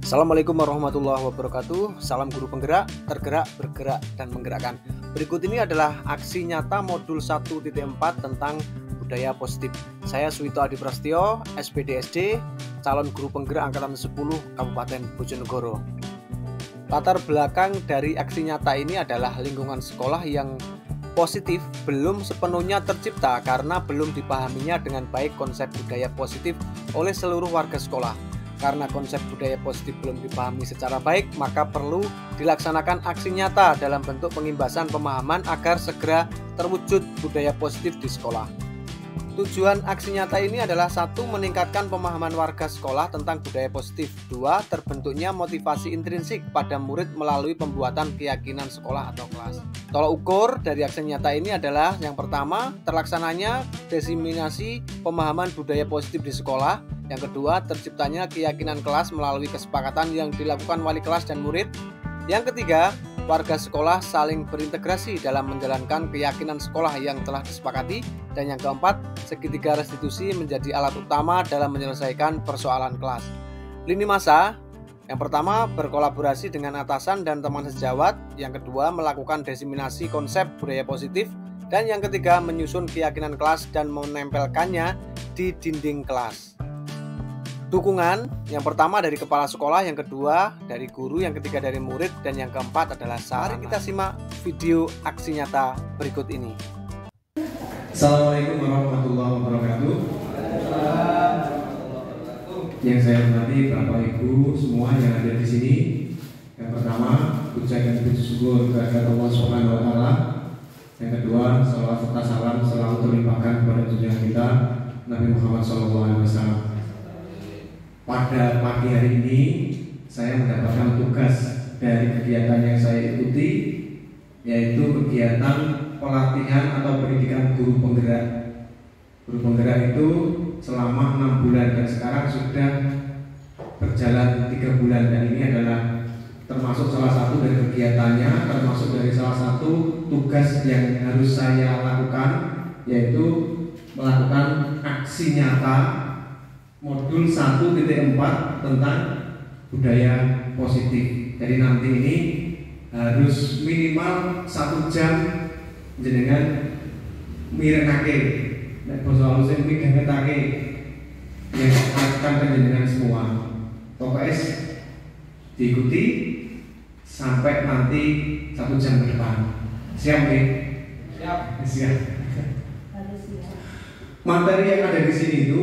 Assalamualaikum warahmatullahi wabarakatuh. Salam guru penggerak, tergerak, bergerak, dan menggerakkan. Berikut ini adalah aksi nyata modul 1.4 tentang budaya positif. Saya Suwito Adi Prasetyo, SPDSD, calon guru penggerak angkatan 10 Kabupaten Bojonegoro. Latar belakang dari aksi nyata ini adalah lingkungan sekolah yang positif belum sepenuhnya tercipta karena belum dipahaminya dengan baik konsep budaya positif oleh seluruh warga sekolah. Karena konsep budaya positif belum dipahami secara baik, maka perlu dilaksanakan aksi nyata dalam bentuk pengimbasan pemahaman agar segera terwujud budaya positif di sekolah. Tujuan aksi nyata ini adalah 1. Meningkatkan pemahaman warga sekolah tentang budaya positif. 2. Terbentuknya motivasi intrinsik pada murid melalui pembuatan keyakinan sekolah atau kelas. Tolak ukur dari aksi nyata ini adalah yang pertama, terlaksananya diseminasi pemahaman budaya positif di sekolah. Yang kedua, terciptanya keyakinan kelas melalui kesepakatan yang dilakukan wali kelas dan murid. Yang ketiga, warga sekolah saling berintegrasi dalam menjalankan keyakinan sekolah yang telah disepakati. Dan yang keempat, segitiga restitusi menjadi alat utama dalam menyelesaikan persoalan kelas. Lini masa, yang pertama, berkolaborasi dengan atasan dan teman sejawat. Yang kedua, melakukan diseminasi konsep budaya positif. Dan yang ketiga, menyusun keyakinan kelas dan menempelkannya di dinding kelas. Dukungan, yang pertama dari kepala sekolah, yang kedua dari guru, yang ketiga dari murid, dan yang keempat adalah sarana. Mari kita simak video aksi nyata berikut ini. Assalamualaikum warahmatullahi wabarakatuh. Yang saya hormati Bapak Ibu semua yang ada di sini. Yang pertama, ucapan puji syukur kepada Allah Subhanahu wa taala. Yang kedua, salawat serta salam selalu terlimpahkan kepada junjungan kita Nabi Muhammad SAW. Pada pagi hari ini saya mendapatkan tugas dari kegiatan yang saya ikuti, yaitu kegiatan pelatihan atau pendidikan guru penggerak. Guru penggerak itu selama 6 bulan dan sekarang sudah berjalan 3 bulan, dan ini adalah termasuk salah satu dari kegiatannya, termasuk dari salah satu tugas yang harus saya lakukan, yaitu melakukan aksi nyata modul 1.4 tentang budaya positif. Jadi nanti ini harus minimal 1 jam jenengan mirenake, nek basa halusnya mirenake yang akan jenengan semua. Pokoknya diikuti sampai nanti 1 jam ke depan. Siap nih? Siap. Siap. Materi yang ada di sini itu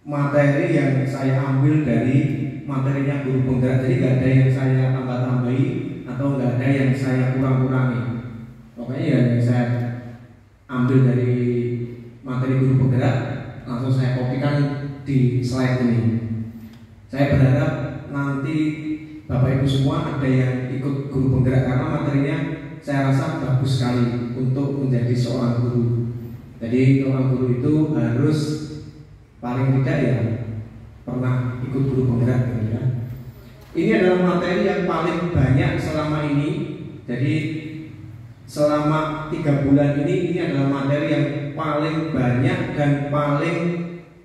materi yang saya ambil dari materinya guru penggerak, jadi gak ada yang saya tambah-tambahi atau gak ada yang saya kurang-kurangi. Pokoknya yang saya ambil dari materi guru penggerak langsung saya kopikan di slide ini. Saya berharap nanti Bapak Ibu semua ada yang ikut guru penggerak karena materinya saya rasa bagus sekali untuk menjadi seorang guru. Jadi seorang guru itu harus paling tidak ya pernah ikut guru penggerak gitu ya. Ini adalah materi yang paling banyak selama ini. Jadi selama 3 bulan ini adalah materi yang paling banyak dan paling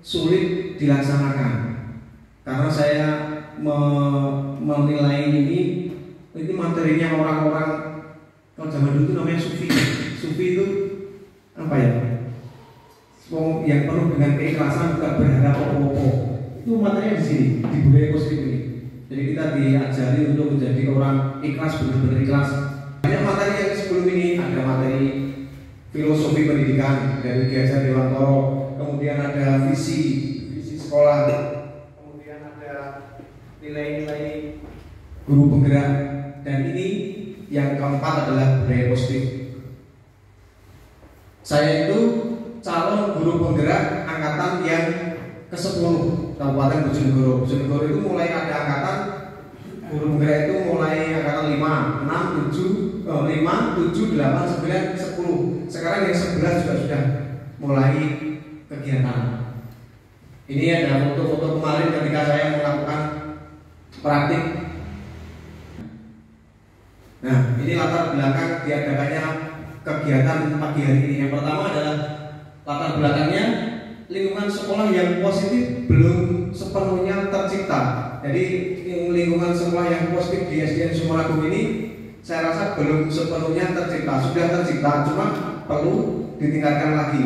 sulit dilaksanakan. Karena saya menilai ini materinya orang-orang, kalau zaman dulu itu namanya sufi. Sufi itu apa ya? Yang penuh dengan keikhlasan, bukan berharap apa-apa. Itu materinya di sini, di budaya positif ini. Jadi kita diajari untuk menjadi orang ikhlas, benar-benar ikhlas. Banyak materi yang sebelum ini, ada materi filosofi pendidikan dari Ki Hajar Dewantoro, kemudian ada visi sekolah, kemudian ada nilai-nilai guru penggerak, dan ini yang keempat adalah budaya positif. Saya itu calon guru penggerak angkatan yang ke-10 Kabupaten Bojonegoro. Bojonegoro itu mulai ada angkatan guru penggerak itu mulai angkatan 5, 6, 7, 5, 7, 8, 9, 10. Sekarang yang 11 juga sudah mulai kegiatan. Ini ada foto-foto kemarin ketika saya melakukan praktik. Nah, ini latar belakang diadakannya kegiatan pagi hari ini. Yang pertama adalah latar belakangnya lingkungan sekolah yang positif belum sepenuhnya tercipta. Jadi lingkungan sekolah yang positif di SDN Sumaragung ini saya rasa belum sepenuhnya tercipta. Sudah tercipta, cuma perlu ditingkatkan lagi.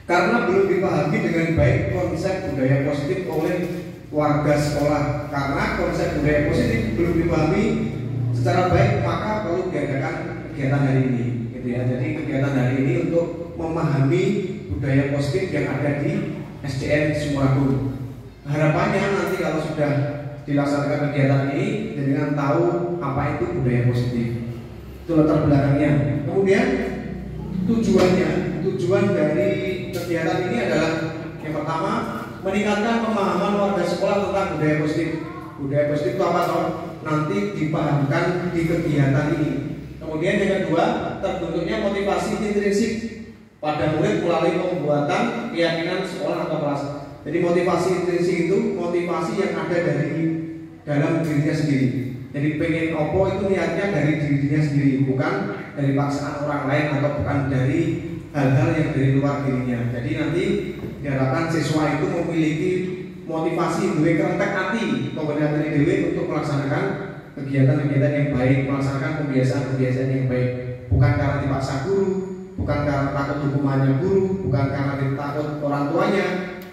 Karena belum dipahami dengan baik konsep budaya positif oleh warga sekolah. Karena konsep budaya positif belum dipahami secara baik, maka perlu diadakan kegiatan hari ini, gitu ya. Jadi kegiatan hari ini untuk memahami budaya positif yang ada di SDN Sumaragung. Harapannya nanti kalau sudah dilaksanakan kegiatan ini, dengan tahu apa itu budaya positif. Itu latar belakangnya. Kemudian tujuan dari kegiatan ini adalah yang pertama, meningkatkan pemahaman warga sekolah tentang budaya positif. Budaya positif itu apa toh? Nanti dipahamkan di kegiatan ini. Kemudian yang kedua, terbentuknya motivasi intrinsik pada murid melalui pembuatan keyakinan sekolah atau kelas. Jadi motivasi intrinsik itu motivasi yang ada dari dalam dirinya sendiri. Jadi pengen opo itu niatnya dari dirinya sendiri, bukan dari paksaan orang lain atau bukan dari hal-hal yang dari luar dirinya. Jadi nanti diharapkan siswa itu memiliki motivasi duwe kerentek hati, kemudian dewe untuk melaksanakan kegiatan-kegiatan yang baik, melaksanakan kebiasaan-kebiasaan yang baik, bukan karena dipaksa guru, bukan karena takut hukumannya guru, bukan karena takut orang tuanya,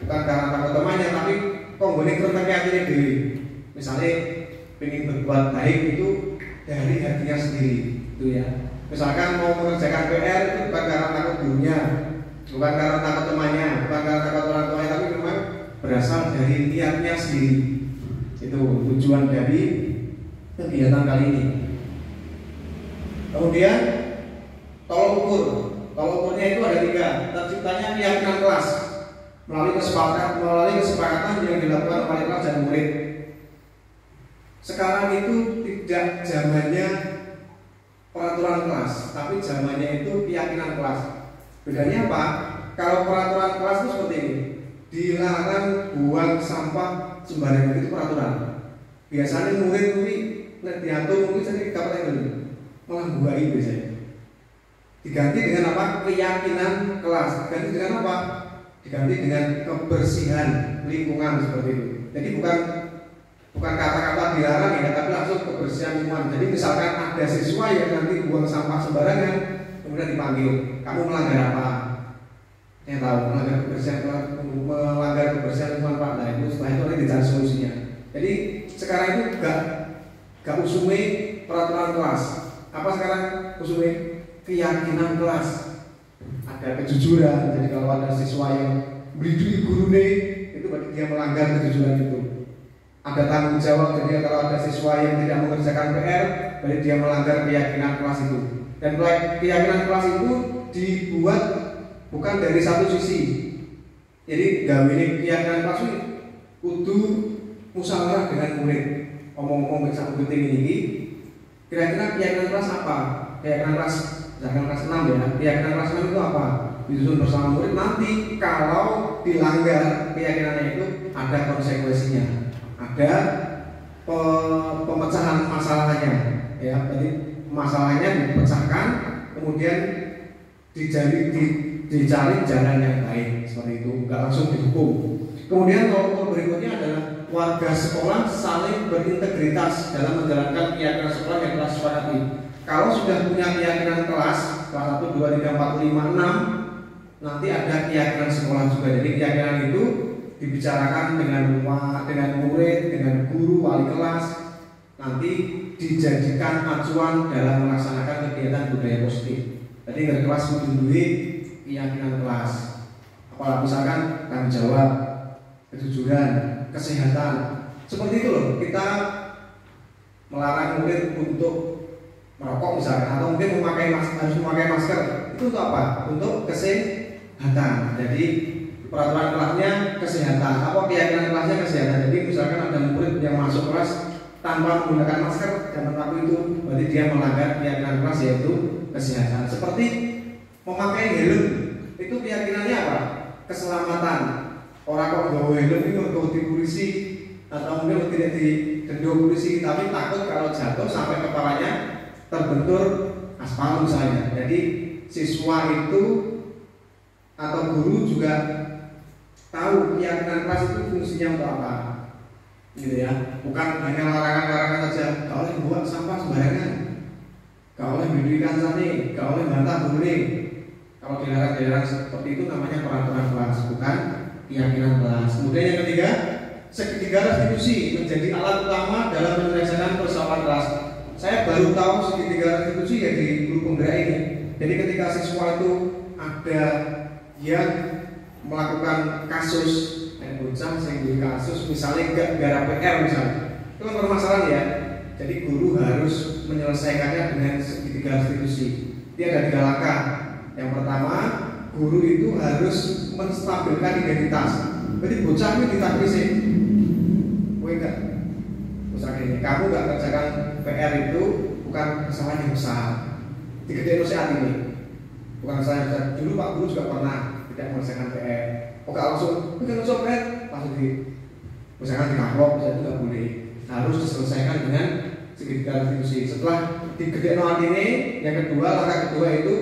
bukan karena takut temannya, tapi kemudian kerentek hati dewe. Misalnya ingin berbuat baik itu dari hatinya sendiri, itu ya. Misalkan mau mengerjakan PR itu bukan karena takut gurunya, bukan karena takut temannya, bukan karena takut orang tuanya, tapi memang berasal dari niatnya sendiri. Itu tujuan dari kegiatan kali ini. Kemudian tolok ukur. Tolok ukurnya itu ada 3. Terciptanya keyakinan kelas melalui kesepakatan yang dilakukan oleh kelas dan murid. Sekarang itu tidak zamannya peraturan kelas, tapi zamannya itu keyakinan kelas. Bedanya apa? Kalau peraturan kelas itu seperti ini, dilarang buang sampah sembarangan, itu peraturan. Biasanya murid-murid diatur mungkin sendiri dapat yang ini malah buai biasanya. Diganti dengan apa? Keyakinan kelas. Diganti dengan apa? Diganti dengan kebersihan lingkungan seperti itu. Jadi bukan kata-kata dilarang ya, tapi langsung kebersihan lingkungan. Jadi misalkan ada siswa yang nanti buang sampah sembarangan, kemudian dipanggil, kamu melanggar apa? Saya tahu melanggar kebersihan lingkungan Pak. Nah itu setelah itu nanti dicari solusinya. Jadi sekarang itu gak usume peraturan kelas. Apa sekarang usume? Keyakinan kelas. Ada kejujuran. Jadi kalau ada siswa yang beri guru itu berarti dia melanggar kejujuran itu. Ada tanggung jawab, jadi kalau ada siswa yang tidak mengerjakan PR, berarti dia melanggar keyakinan kelas itu. Dan keyakinan kelas itu dibuat bukan dari satu sisi. Jadi gawini keyakinan kelas ini kudu musyawarah dengan murid. Omong-omong bisa penting ini. Kira-kira keyakinan kelas apa? Keyakinan kelas, misalkan kelas 6 ya. Keyakinan kelas 6 itu apa? Disusun bersama murid. Nanti kalau dilanggar keyakinannya itu ada konsekuensinya. Ada pemecahan masalahnya, ya. Jadi masalahnya dipecahkan, kemudian dicari jalan yang baik seperti itu, nggak langsung dihukum. Kemudian tolok berikutnya adalah warga sekolah saling berintegritas dalam menjalankan keyakinan sekolah yang telah disepakati. Kalau sudah punya keyakinan kelas 1, 2, 3, 4, 5, 6, nanti ada keyakinan sekolah juga. Jadi keyakinan itu dibicarakan dengan murid, dengan guru, wali kelas, nanti dijadikan acuan dalam melaksanakan kegiatan budaya positif. Jadi dari kelas menjadi keyakinan kelas. Apalagi misalkan tanggung jawab, kejujuran, kesehatan. Seperti itu loh. Kita melarang murid untuk merokok misalkan, atau mungkin harus memakai masker. Itu untuk apa? Untuk kesehatan. Jadi peraturan kelasnya kesehatan, apa keyakinan kelasnya kesehatan. Jadi misalkan ada murid yang masuk kelas tanpa menggunakan masker, dan waktu itu berarti dia melanggar keyakinan kelas, yaitu kesehatan. Seperti memakai helm, itu keyakinannya apa? Keselamatan. Orang kok bawa helm itu untuk di polisi atau mungkin tidak di gendong polisi, tapi takut kalau jatuh sampai kepalanya terbentur aspal misalnya. Jadi siswa itu atau guru juga tahu keyakinan kelas itu fungsinya untuk apa, gitu ya. Bukan hanya larangan-larangan saja, gak boleh buang sampah sembarangan, gak boleh mendirikan sana, gak boleh bantah boleh. Kalau dilarang-dilarang seperti itu namanya peraturan kelas, bukan keyakinan kelas. Kemudian yang ketiga, segitiga restitusi menjadi alat utama dalam menyelesaikan persoalan kelas. Saya baru tahu segitiga restitusi ya di guru penggerak ini. Jadi ketika siswa itu ada yang melakukan kasus bocah sehingga kasus misalnya gak gara PR misalnya, itu kan permasalahan ya. Jadi guru harus menyelesaikannya dengan segitiga restitusi. Dia ada 3 langkah. Yang pertama, guru itu harus menstabilkan identitas. Jadi bocah ini ditakrisi, gue enggak, bocah ini kamu gak kerjakan PR itu bukan kesalahan yang besar. Digedein nasihat ini, bukan kesalahan yang besar. Dulu Pak Guru juga pernah tidak menyelesaikan PR. Oke langsung, bukan langsung PR, langsung misalkan di kaplok, bisa itu nggak boleh. Harus diselesaikan dengan segitiga restitusi. Setelah digedein nasihat ini, yang kedua, langkah kedua itu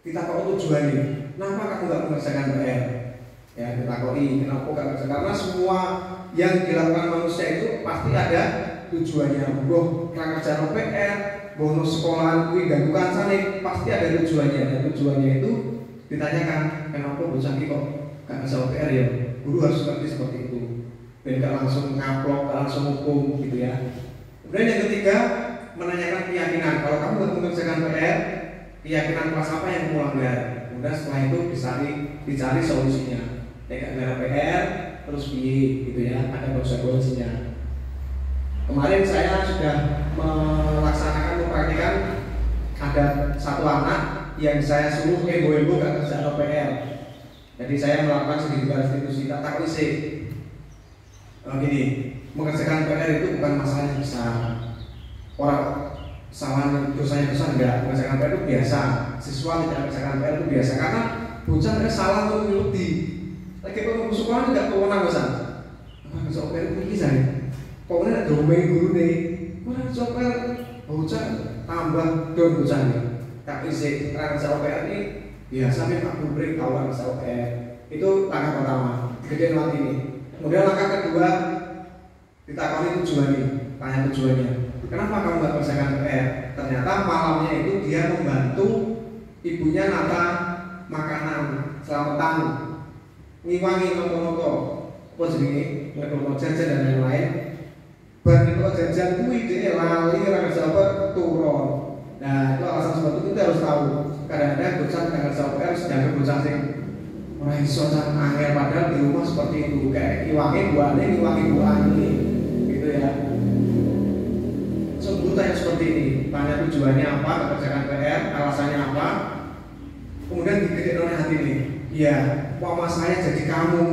kita tahu tujuannya. Kenapa kamu nggak menyelesaikan PR? Ya kita koi, kenapa nggak menyelesaikan? Karena semua yang dilakukan manusia itu pasti ada tujuannya. Boh kerja PR, bonus sekolahan kui gangguan sana, pasti ada tujuannya. Dan tujuannya itu ditanyakan, kenapa bocah kok gak bisa PR ya? Guru harus ngerti seperti itu. Dan gak langsung ngaplok, gak langsung hukum gitu ya. Kemudian yang ketiga, menanyakan keyakinan. Kalau kamu gak mengerjakan PR, keyakinan kelas apa yang melanggar? Kemudian setelah itu dicari solusinya. Gak gara PR, terus piye gitu ya, ada konsekuensinya. Kemarin saya sudah melaksanakan mempraktikkan ada satu anak yang saya suruh ego gak kerja PR. Jadi saya melakukan segitiga restitusi, tak isi. Gini, mengerjakan PR itu bukan masalah yang besar. Orang kesalahan dosanya besar enggak, mengerjakan PR itu biasa. Siswa tidak mengerjakan PR itu biasa karena bocah ada salah untuk mengikuti. Lagi kalau sekolah tidak kewenangan besar. Mengerjakan PR itu bisa ya. Pokoknya ada domain guru nih. Mengerjakan PR bocah tambah don bocah nih. Tak isi mengerjakan PR ini biasa nih Pak Gubrik kawan SLR. Itu langkah pertama, digedein nanti ini. Kemudian langkah kedua, ditakoni tujuannya, tanya tujuannya. Kenapa kamu nggak kerjakan PR? Ternyata malamnya itu dia membantu ibunya nata makanan selamatan, ngiwangi nopo-nopo, apa jenenge, nopo jajan dan lain-lain. Bar itu jajan kuwi dhek lali ora kerja apa turun. Nah, itu alasan sebab itu kita harus tahu. Kadang-kadang bocah dengan PR sedangkan bocah sing ora iso angel padahal di rumah seperti itu kayak iwangi buane gitu ya. Sebut tanya seperti ini, tanya tujuannya apa, kerjakan PR, alasannya apa. Kemudian digedein oleh hati ini. Iya, mama saya jadi kamu,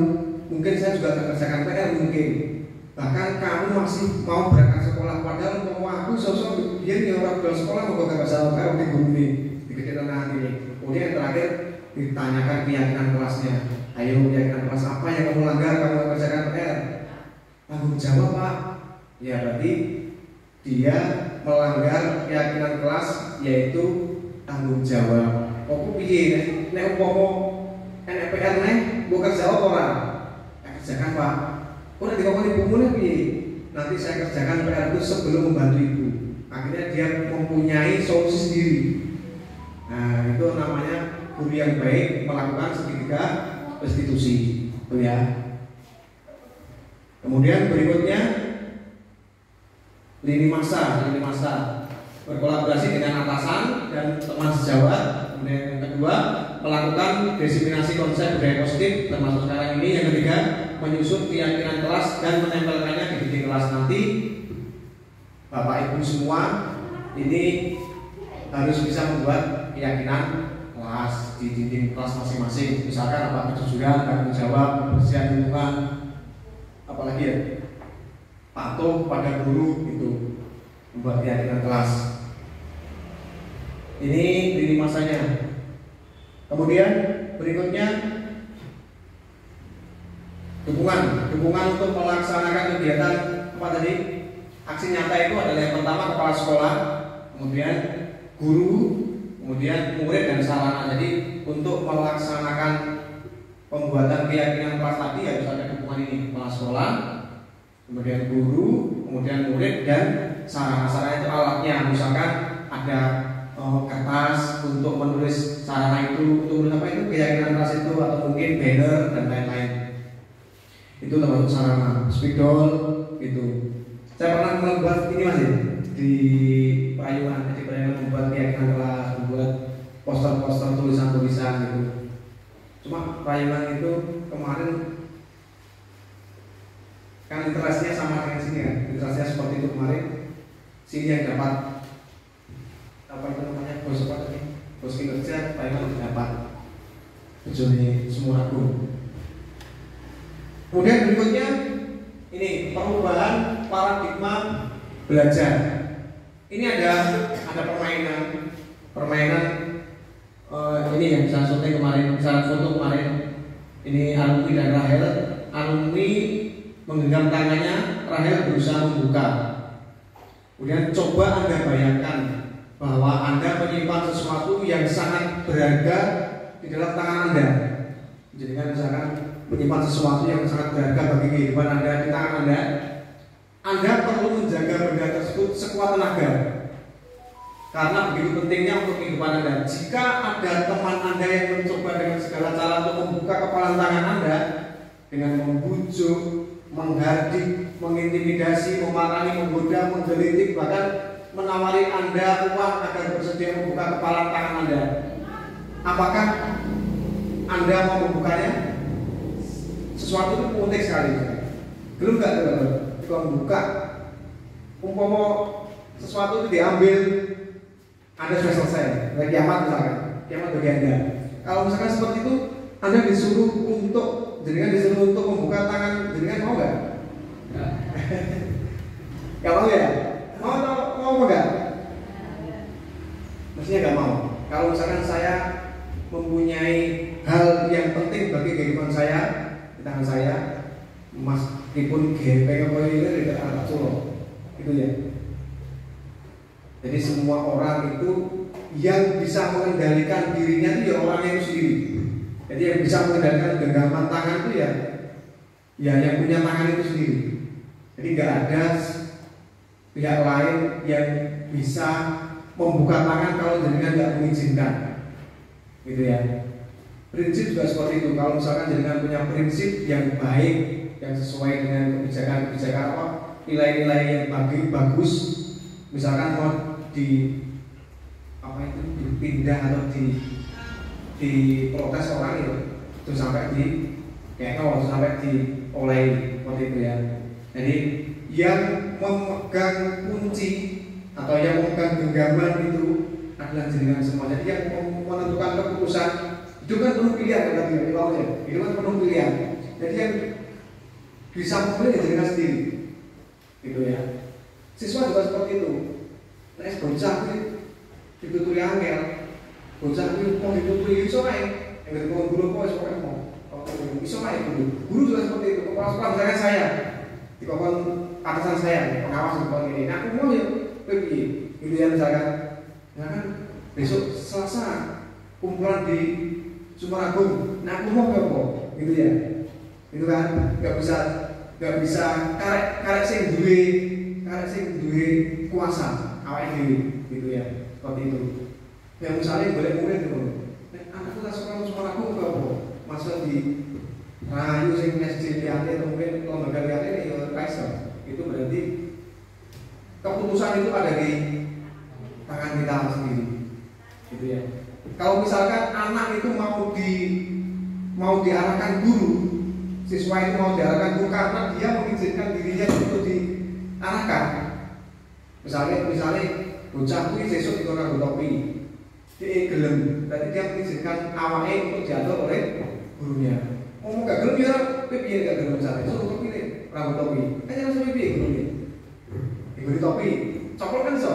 mungkin saya juga akan kerjakan PR mungkin. Bahkan kamu masih mau berangkat sekolah padahal mau aku sosok biar dia orang ke sekolah mau gak bisa PR di guru ini. Digedein oleh hati ini. Kemudian yang terakhir ditanyakan keyakinan kelasnya. Ayo keyakinan kelas apa yang kamu langgar, kamu kerjakan PR? Tanggung jawab Pak. Ya berarti dia melanggar keyakinan kelas yaitu tanggung jawab. Kok piye nek umpama NPR nek mbok kerja apa ora? Kerjakan Pak. Ora dikokoni ibumu piye? Nanti saya kerjakan PR itu sebelum membantu ibu. Akhirnya dia mempunyai solusi sendiri. Nah, itu namanya guru yang baik melakukan segitiga restitusi, ya. Kemudian berikutnya lini masa berkolaborasi dengan atasan dan teman sejawat. Kemudian yang kedua melakukan diseminasi konsep budaya positif termasuk sekarang ini. Yang ketiga menyusun keyakinan kelas dan menempelkannya di dinding kelas. Nanti Bapak Ibu semua ini harus bisa membuat keyakinan kelas di dinding kelas masing-masing. Misalkan apa kejujuran, tanggung jawab, kebersihan lingkungan, apalagi ya patuh pada guru itu, membuat keyakinan kelas. Ini lini masanya. Kemudian berikutnya dukungan untuk melaksanakan kegiatan apa tadi? Aksi nyata itu adalah yang pertama kepala sekolah, kemudian guru, kemudian murid dan sarana. Jadi untuk melaksanakan pembuatan keyakinan kelas tadi harus ada dukungan ini, kepala sekolah, kemudian guru, kemudian murid, dan sarana-sarana itu alatnya. Misalkan ada kertas untuk menulis sarana itu, untuk menulis apa itu keyakinan kelas itu, atau mungkin banner dan lain-lain. Itu termasuk sarana, spidol itu. Saya pernah membuat ini Mas di Payungan, membuat keyakinan kelas, membuat poster-poster tulisan-tulisan gitu. Cuma Payungan itu kemarin kan literasinya sama dengan sini kan, literasinya seperti itu kemarin. Sini yang dapat apa itu namanya bos kinerja, Payungan dapat Joni Sumuragung. Kemudian berikutnya ini perubahan paradigma belajar. Ini ada permainan ini yang saya syuting kemarin, saya foto kemarin. Ini Alumni dan Rahel. Alumni menggenggam tangannya, Rahel berusaha membuka. Kemudian coba Anda bayangkan bahwa Anda menyimpan sesuatu yang sangat berharga di dalam tangan Anda. Jadi kan misalkan menyimpan sesuatu yang sangat berharga bagi kehidupan Anda di tangan Anda perlu menjaga benda tersebut sekuat tenaga. Karena begitu pentingnya untuk kehidupan Anda. Jika ada teman Anda yang mencoba dengan segala cara untuk membuka kepalan tangan Anda dengan membujuk, menghardik, mengintimidasi, memarahi, menggoda, menggelitik, bahkan menawari Anda uang agar bersedia membuka kepalan tangan Anda, apakah Anda mau membukanya? Sesuatu itu unik sekali. Belum nggak teman-teman? Kalau membuka, umpama sesuatu itu diambil, Anda sudah selesai. Kayak kiamat misalkan, kiamat bagi Anda. Kalau misalkan seperti itu, Anda disuruh untuk membuka tangan, jenengan mau nggak? Nggak mau ya? Mau nggak? Mestinya nggak mau. Kalau misalkan saya mempunyai hal yang penting bagi kehidupan saya di tangan saya, meskipun pengen ini tidak akan suruh, itu ya. Jadi semua orang itu yang bisa mengendalikan dirinya itu ya orangnya itu sendiri. Jadi yang bisa mengendalikan genggaman tangan itu ya yang punya tangan itu sendiri. Jadi nggak ada pihak lain yang bisa membuka tangan kalau jenengan nggak mengizinkan, gitu ya. Prinsip juga seperti itu. Kalau misalkan jenengan punya prinsip yang baik, yang sesuai dengan kebijakan apa, nilai-nilai yang bagus, misalkan mau dipindah atau diprotes orang itu sampai sampai diolehi seperti itu ya. Jadi yang memegang kunci atau yang memegang genggaman itu adalah jenengan semua. Jadi yang menentukan keputusan itu kan penuh pilihan kan tadi itu kan penuh pilihan. Jadi yang bisa memilih jenengan sendiri, gitu ya. Siswa juga seperti itu. Nek bocah dituturi angel, bocah mau dituturi iso ae. Yang ketemu guru kok iso ae mau. Iso ae guru juga seperti itu. Kepala sekolah misalkan saya dikokon atasan saya, pengawas sekolah ini. Aku mau ya pergi, gitu ya misalkan. Ya kan besok Selasa kumpulan di Sumaragung. Nah aku mau ke apa? Gitu ya. Itu kan nggak bisa karek sing duwe kuasa awake dhewe, gitu ya. Seperti itu. Yang misalnya boleh murid itu, anakku tak sekolah Sumaragung ke apa? Masa di rayu sing SD liane atau mungkin lembaga liane ya kaiser. Itu berarti keputusan itu ada di tangan kita sendiri, gitu ya. Kalau misalkan anak itu mau diarahkan guru, siswa itu mau diarahkan guru karena dia mengizinkan dirinya untuk diarahkan. Misalnya bocah kuwi sesuk dikon topi, dia gelem, berarti dia mengizinkan awake untuk diatur oleh gurunya. Ngomong gak gelem ya, piye gak gelem misalnya, suruh pilih rambut topi, kan jangan sampai piye gurunya. Diberi topi, coklat kan so.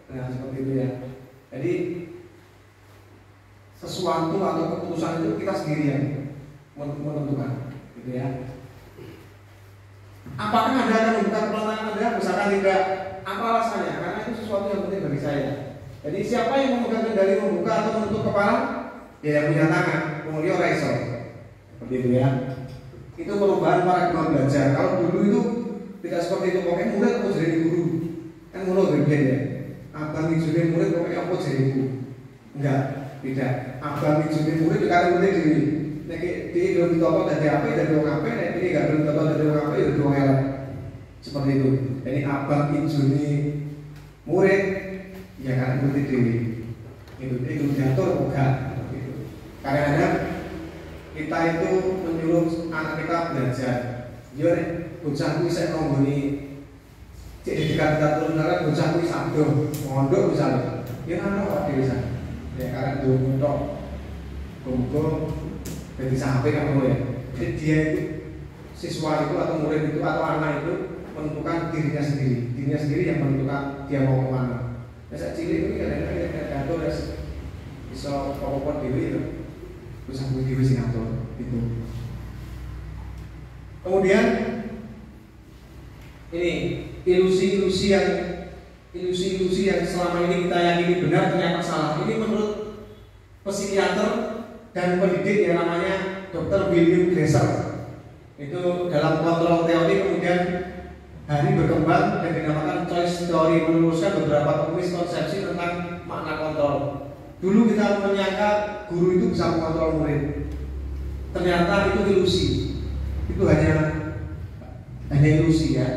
Nah seperti itu ya. Jadi sesuatu atau keputusan itu kita sendiri yang menentukan, gitu ya. Apakah Anda akan membuka kepalan Anda? Misalkan tidak, apa alasannya? Karena itu sesuatu yang penting bagi saya. Jadi siapa yang memegang kendali membuka atau menutup kepala? Dia yang punya tangan, kemudian raiso. seperti itu ya. Itu perubahan paradigma belajar. Kalau dulu itu tidak seperti itu, pokoknya murid apa jadi guru, kan ngono berbeda ya. Abang ijune murid pokoknya apa jadi guru, enggak, tidak. Abang ijune murid karena murid diri. Nek dia belum ditoto dari apa, dari orang apa, nek dia nggak belum ditoto dari orang apa, ya orang elek. Seperti itu. Jadi abang ijune murid, ya karena murid diri. Itu diatur enggak. Kadang-kadang kita itu menyuruh anak kita belajar. Yo nek bocah kuwi sik nonggoni cek dekat turun nara bocah kuwi sabdo mondok misalnya. Ya ana kok dhewe san. Ya karena dulu tok. Kumpul jadi sampai kan ya. Jadi dia itu siswa itu atau murid itu atau anak itu menentukan dirinya sendiri yang menentukan dia mau kemana. Masa cilik itu kadang-kadang ngatur ya bisa apa-apa dhewe itu. Terus aku dhewe sing ngatur itu. Kemudian ini ilusi-ilusi yang selama ini kita yakini benar ternyata salah. Ini menurut psikiater dan pendidik yang namanya Dr. William Glasser. Itu dalam kontrol teori kemudian hari berkembang dan dinamakan choice theory, merumuskan beberapa miskonsepsi tentang makna kontrol. Dulu kita menyangka guru itu bisa mengontrol murid. Ternyata itu ilusi. Itu hanya ilusi ya.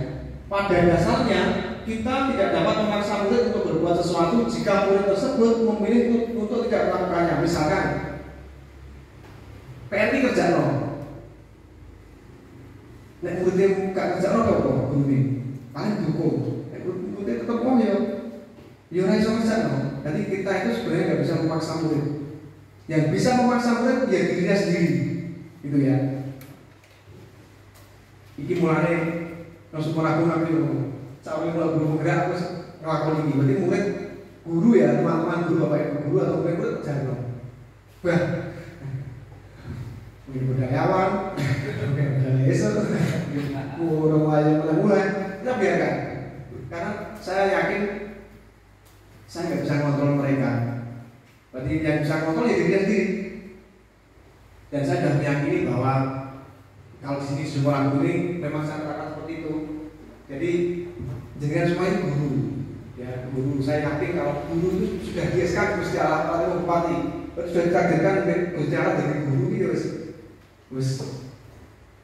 Pada dasarnya kita tidak dapat memaksa murid untuk berbuat sesuatu jika murid tersebut memilih untuk tidak melakukannya. Misalkan PNI kerja no, nek muridnya gak kerja no kok guru ini paling dukung. Nek muridnya tetap mau ya ora iso kerja no. Jadi kita itu sebenarnya nggak bisa memaksa murid. Yang bisa memaksa murid ya dirinya sendiri, gitu ya. Iki mulane langsung aku ngambil cawe mulai guru penggerak terus ngelakon ini. Berarti murid guru ya, teman-teman guru bapak ibu guru atau murid kerja no. Wah, ini budayawan, budaya udah mulai, kita biarkan. Karena saya yakin saya nggak bisa kontrol mereka. Berarti yang bisa kontrol ya dirinya sendiri. Dan saya sudah meyakini bahwa kalau di sini semua orang guru ini memang sangat akan seperti itu. Jadi jangan semua ini guru. Ya guru, saya yakin kalau guru itu sudah dieskan Gusti Allah atau bupati, sudah ditakdirkan Gusti Allah dari guru itu wis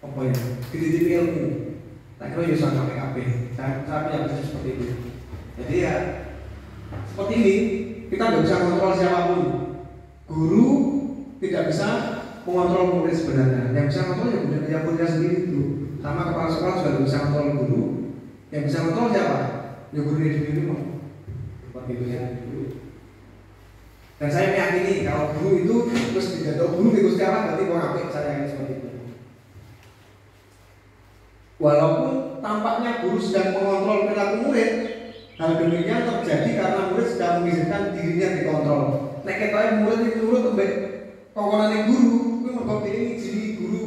apa ya? Dididik ilmu. Tak kira ya soal KPKP. Saya yakin seperti itu. Jadi ya seperti ini, kita nggak bisa kontrol siapapun. Guru tidak bisa mengontrol murid sebenarnya. Yang bisa kontrol ya muridnya sendiri itu. Sama kepala sekolah juga nggak bisa kontrol guru. Yang bisa kontrol siapa? Ya guru sendiri mau. Seperti itu ya. Dan saya meyakini kalau guru itu terus tidak tahu guru itu sekarang berarti mau ngapain, saya yakin seperti itu. Walaupun tampaknya guru sedang mengontrol perilaku murid, hal demikian terjadi karena murid sedang mengizinkan dirinya dikontrol. Nek ketoke murid itu nurut tembek kongkonane guru, kuwi mergo ini jadi guru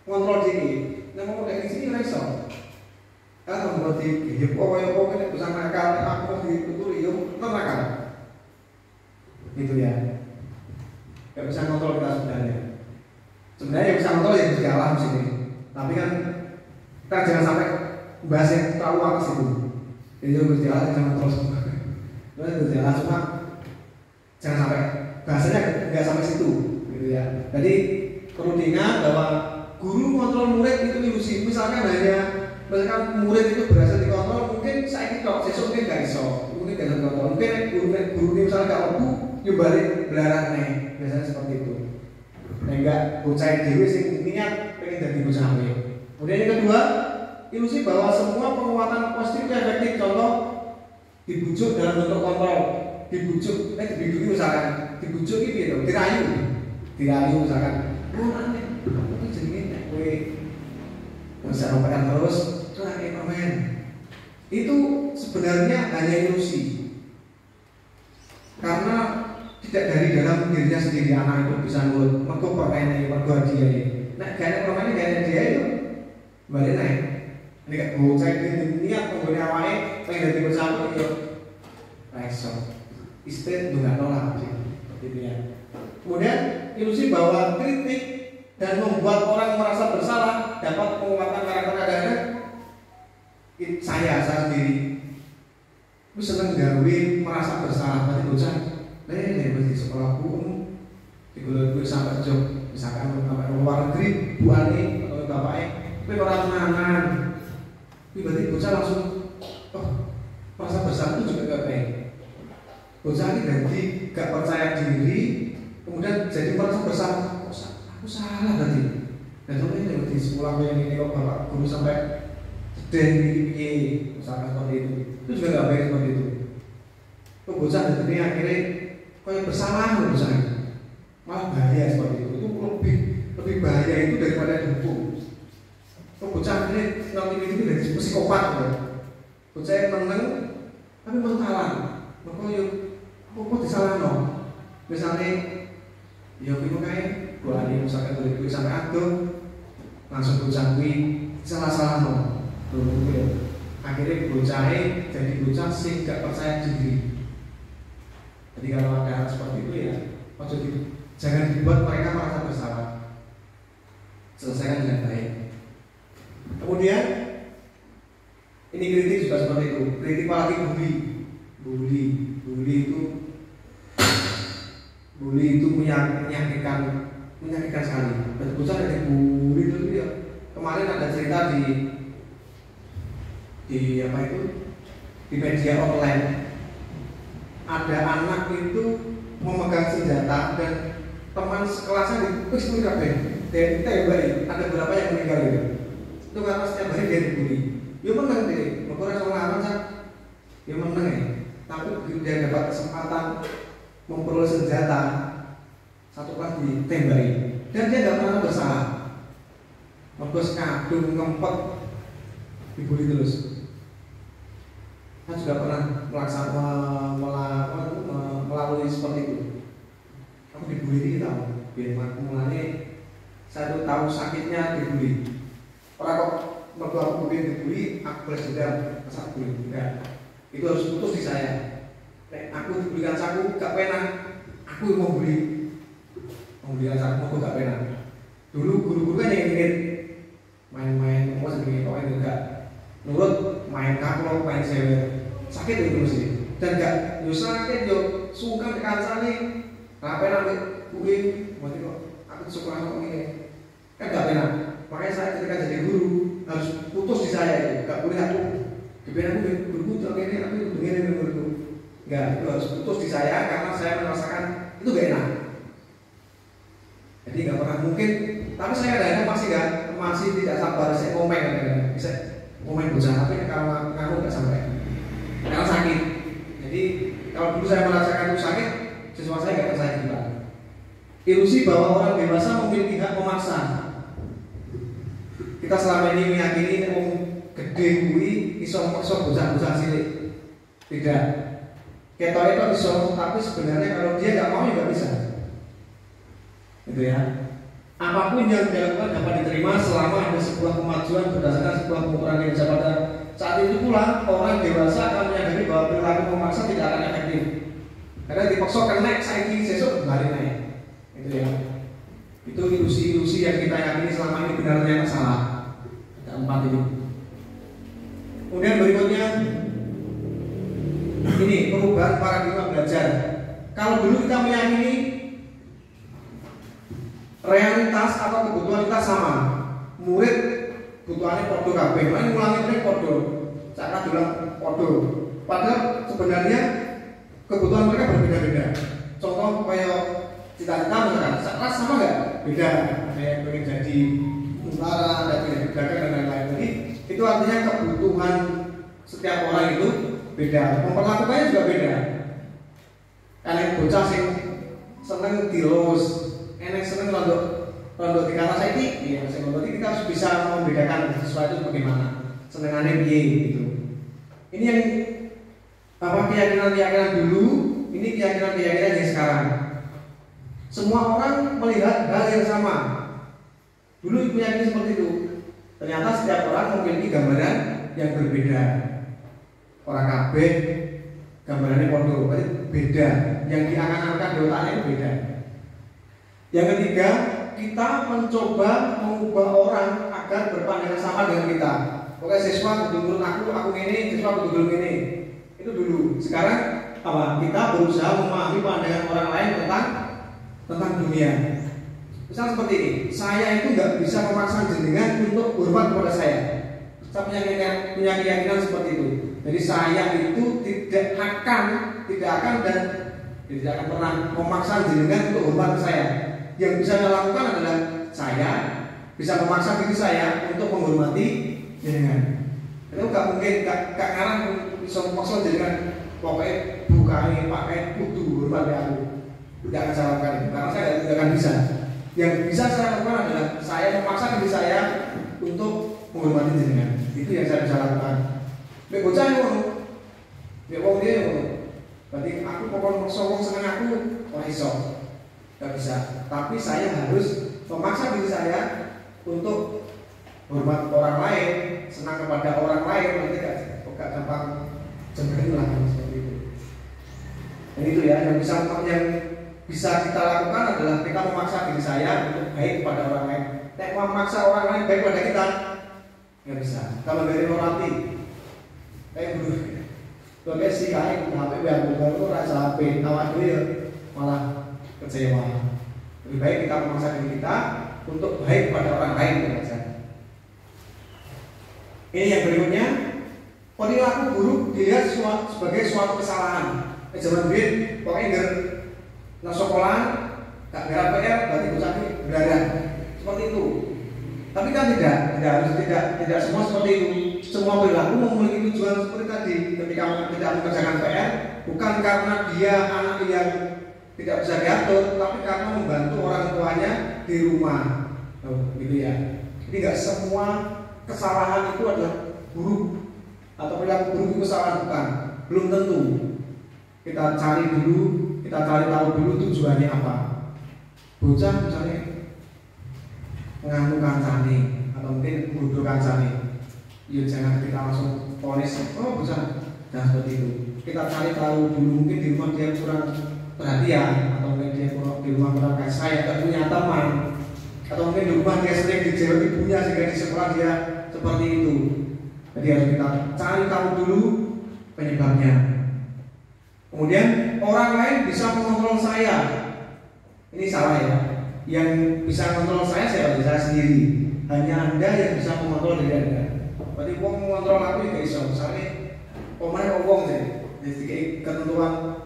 ngontrol diri. Nek mau kayak sini ora iso. Kan membuat di kaya apa nek bisa nakal, aku dituturi yo nakal. Gitu ya. Gak bisa kontrol kita sebenarnya. Sebenarnya yang bisa kontrol ya Gusti Allah di sini. Tapi kan kita jangan sampai bahas yang terlalu atas itu. Jadi Gusti Allah jangan kontrol semua. Gusti Allah cuma jangan sampai bahasanya nggak sampai situ, gitu ya. Jadi perlu diingat bahwa guru mengontrol murid itu ilusi. Misalkan murid itu berhasil dikontrol, mungkin saya kira sesuk mungkin nggak iso, mungkin nggak bisa dikontrol. Mungkin guru ini misalnya nggak mampu, yuk balik belaran nih, biasanya seperti itu. Enggak bocah dewi sing niat pengen jadi bocah ape. Kemudian yang kedua, ilusi bahwa semua penguatan positif itu efektif. Contoh dibujuk dalam bentuk kontrol. Dibujuk, dibujuk misalkan, dibujuk gitu, dirayu misalkan. Oh aneh, itu jenenge kowe bisa ngoperan terus, itu aneh permen. Itu sebenarnya hanya ilusi. Karena tidak dari dalam dirinya sendiri anak itu bisa nurut. Mergo permen, mergo dia. Nek gak permen gak dia itu balik naik. Ini kayak bocah niat pengguna awalnya pengen jadi bocah itu. Iso. Istilah juga nolak seperti itu ya. Kemudian ilusi bahwa kritik dan membuat orang merasa bersalah, dapat menguatkan karakter kadang-kadang. Saya sendiri aku seneng gawe merasa bersalah. Berarti bocah di sekolah pun digolong sampai jog, misalkan sampai luar negeri, buane atau bapaknya tapi orang mangan, berarti bocah langsung merasa bersalah itu juga gak baik. Bocah ini jadi gak percaya diri, kemudian jadi merasa bersalah. Aku salah berarti. Dan ini di sekolah yang ini kok bapak guru sampai sedih piye, misalkan seperti itu juga gak baik seperti itu. Kok bocah jadi akhirnya kayak bersalah bocah ini. Malah bahaya seperti itu. Itu lebih bahaya itu daripada hukum. Kok bocah ini nanti itu dari psikopat ya. Bocah yang menang tapi mentalan. Maka yuk kok disalahno. Misalnya ya kuwi kae buane misalkan kuwi sampai adoh langsung bocah kuwi salah-salahno. Akhirnya bocahnya jadi bocah sing gak percaya diri. Jadi kalau ada seperti itu ya jangan dibuat mereka merasa bersalah. Selesaikan dengan baik. Kemudian ini kritik juga seperti itu. Kritik apalagi bully itu menyakitkan sekali. Betul bocah ada bully itu dia. Kemarin ada cerita di apa itu di media online, ada anak itu memegang senjata dan teman sekelasnya dipukul kabeh dan tembak. Ada beberapa yang meninggal itu karena setiap hari dia dibully. Dia menang deh, makanya soal lawan dia menang ya. Tapi begitu dia dapat kesempatan memperoleh senjata, satu kelas ditembaki dan dia tidak pernah bersalah. Mergos kadung ngempet dibully terus. Saya juga pernah melalui seperti itu. Aku dibully tahu, biar mulanya saya tuh tahu sakitnya dibully. Orang kok mergo aku mungkin dibully, aku balas dendam, masa bully enggak. Itu harus putus di saya. Aku dibulikan saku gak penak, aku mau bully. Mau bulikan saku aku gak penak. Dulu guru-guru kan yang ingin main-main, mau segini kok enggak. Nurut main kaplok, main sewer, sakit itu mesti. Dan gak sakit yo sungkan kancane. Apa namanya bullying, mau kok aku sekolah kok ngene. Kan gak penak. Makanya saya ketika jadi guru harus putus di saya itu, gak boleh aku diberi aku guru ini aku dengerin guru. Enggak, itu harus putus di saya karena saya merasakan itu gak enak. Jadi gak pernah mungkin, tapi saya kadang-kadang masih tidak sabar, saya ngomong kadang-kadang bisa ngomong bocah, tapi kalau ngaku gak sampai karena sakit. Jadi kalau dulu saya merasakan itu sakit, siswa saya gak percaya juga. Ilusi bahwa orang dewasa memiliki hak memaksa. Kita selama ini meyakini wong gede kuwi iso maksa bocah-bocah cilik. Tidak. Ketok itu iso, tapi sebenarnya kalau dia nggak mau juga bisa. Gitu ya. Apapun yang dilakukan dapat diterima selama ada sebuah kemajuan berdasarkan sebuah pengukuran yang bisa pada saat itu pula orang dewasa akan menyadari bahwa perilaku memaksa tidak akan efektif. Karena dipaksa kena saiki sesuk balik naik. Gitu ya. Itu ilusi-ilusi yang kita yakini selama ini benar ternyata salah. Ada 4 ini. Kemudian berikutnya ini perubahan paradigma belajar. Kalau dulu kita meyakini realitas atau kebutuhan kita sama, murid kebutuhannya podo kabeh, main ngulangi podo, cara bilang podo. Padahal sebenarnya kebutuhan mereka berbeda-beda. Contoh kayak cita-cita misalkan, kelas sama nggak? Beda. Ada yang pengen jadi tentara, ada yang pengen dagang dan lain-lain. Jadi itu artinya kebutuhan setiap orang itu beda, memperlakukannya juga beda. Karena bocah sing seneng dilus, enek seneng rondo di kata saiki, iya sing rondo kita harus bisa membedakan sesuatu bagaimana. Senengannya piye gitu. Ini yang keyakinan-keyakinan dulu, ini keyakinan-keyakinan yang sekarang. Semua orang melihat hal yang sama. Dulu meyakini seperti itu. Ternyata setiap orang memiliki gambaran yang berbeda. Orang kabeh gambarannya podo, berarti beda. Yang diangan-angan di otaknya beda. Yang ketiga, kita mencoba mengubah orang agar berpandangan sama dengan kita. Oke, siswa kudu nurut aku ini, siswa kudu nurut ini. Itu dulu. Sekarang apa? Kita berusaha memahami pandangan orang lain tentang dunia. Misal seperti ini, saya itu nggak bisa memaksa jenengan untuk hormat kepada saya. Saya punya keyakinan seperti itu. Jadi saya itu tidak akan dan tidak akan pernah memaksa jenengan untuk hormat ke saya. Yang bisa saya lakukan adalah saya bisa memaksa diri saya untuk menghormati jenengan. Itu nggak mungkin, nggak ngarang bisa memaksa jenengan. Pokoknya bukannya pakai kudu hormat ya aku. Tidak akan saya lakukan itu, karena saya tidak akan bisa. Yang bisa saya lakukan adalah saya memaksa diri saya untuk menghormati jenengan. Itu yang saya bisa lakukan. Nek bocah ngono. Nek wong dia ngono. Berarti aku pokoknya maksa wong seneng aku ora iso. Gak bisa. Tapi saya harus memaksa diri saya untuk hormat orang lain, senang kepada orang lain, nanti gak gampang cenderung lah seperti itu. Dan itu ya yang bisa kita lakukan adalah kita memaksa diri saya untuk baik kepada orang lain. Nek memaksa orang lain baik kepada kita, nggak bisa. Kalau dari roti, bro, si kain HP yang baru rasa HP, awak dia malah kecewa. Lebih baik kita memaksa diri kita untuk baik kepada orang lain saja. Ini yang berikutnya, perilaku buruk dilihat sebagai suatu kesalahan. Zaman dulu, pokoknya nggak sekolah, nggak gara PR, berarti bocah belajar seperti itu. Tapi kan tidak semua seperti itu. Semua perilaku memiliki tujuan seperti tadi. Ketika tidak mengerjakan PR, bukan karena dia anak yang tidak bisa diatur, tapi karena membantu orang tuanya di rumah. Gitu ya. Jadi nggak semua kesalahan itu adalah buruk atau perilaku buruk itu kesalahan, bukan. Belum tentu. Kita cari tahu dulu tujuannya apa. Bocah misalnya nganu kancane atau mungkin bodoh kancane, ya jangan kita langsung ponis, oh bocah, jangan seperti itu. Kita cari tahu dulu, mungkin di rumah dia kurang perhatian, atau mungkin dia di rumah kurang kasih sayang, tidak punya teman, atau mungkin di rumah dia sering dijauh ibunya sehingga di sekolah dia seperti itu. Jadi harus kita cari tahu dulu penyebabnya. Kemudian orang lain bisa mengontrol saya. Ini salah ya. Yang bisa mengontrol saya sendiri. Hanya Anda yang bisa mengontrol diri Anda. Berarti wong mengontrol aku ya iso. Misalnya omane wong sih. Jadi ketentuan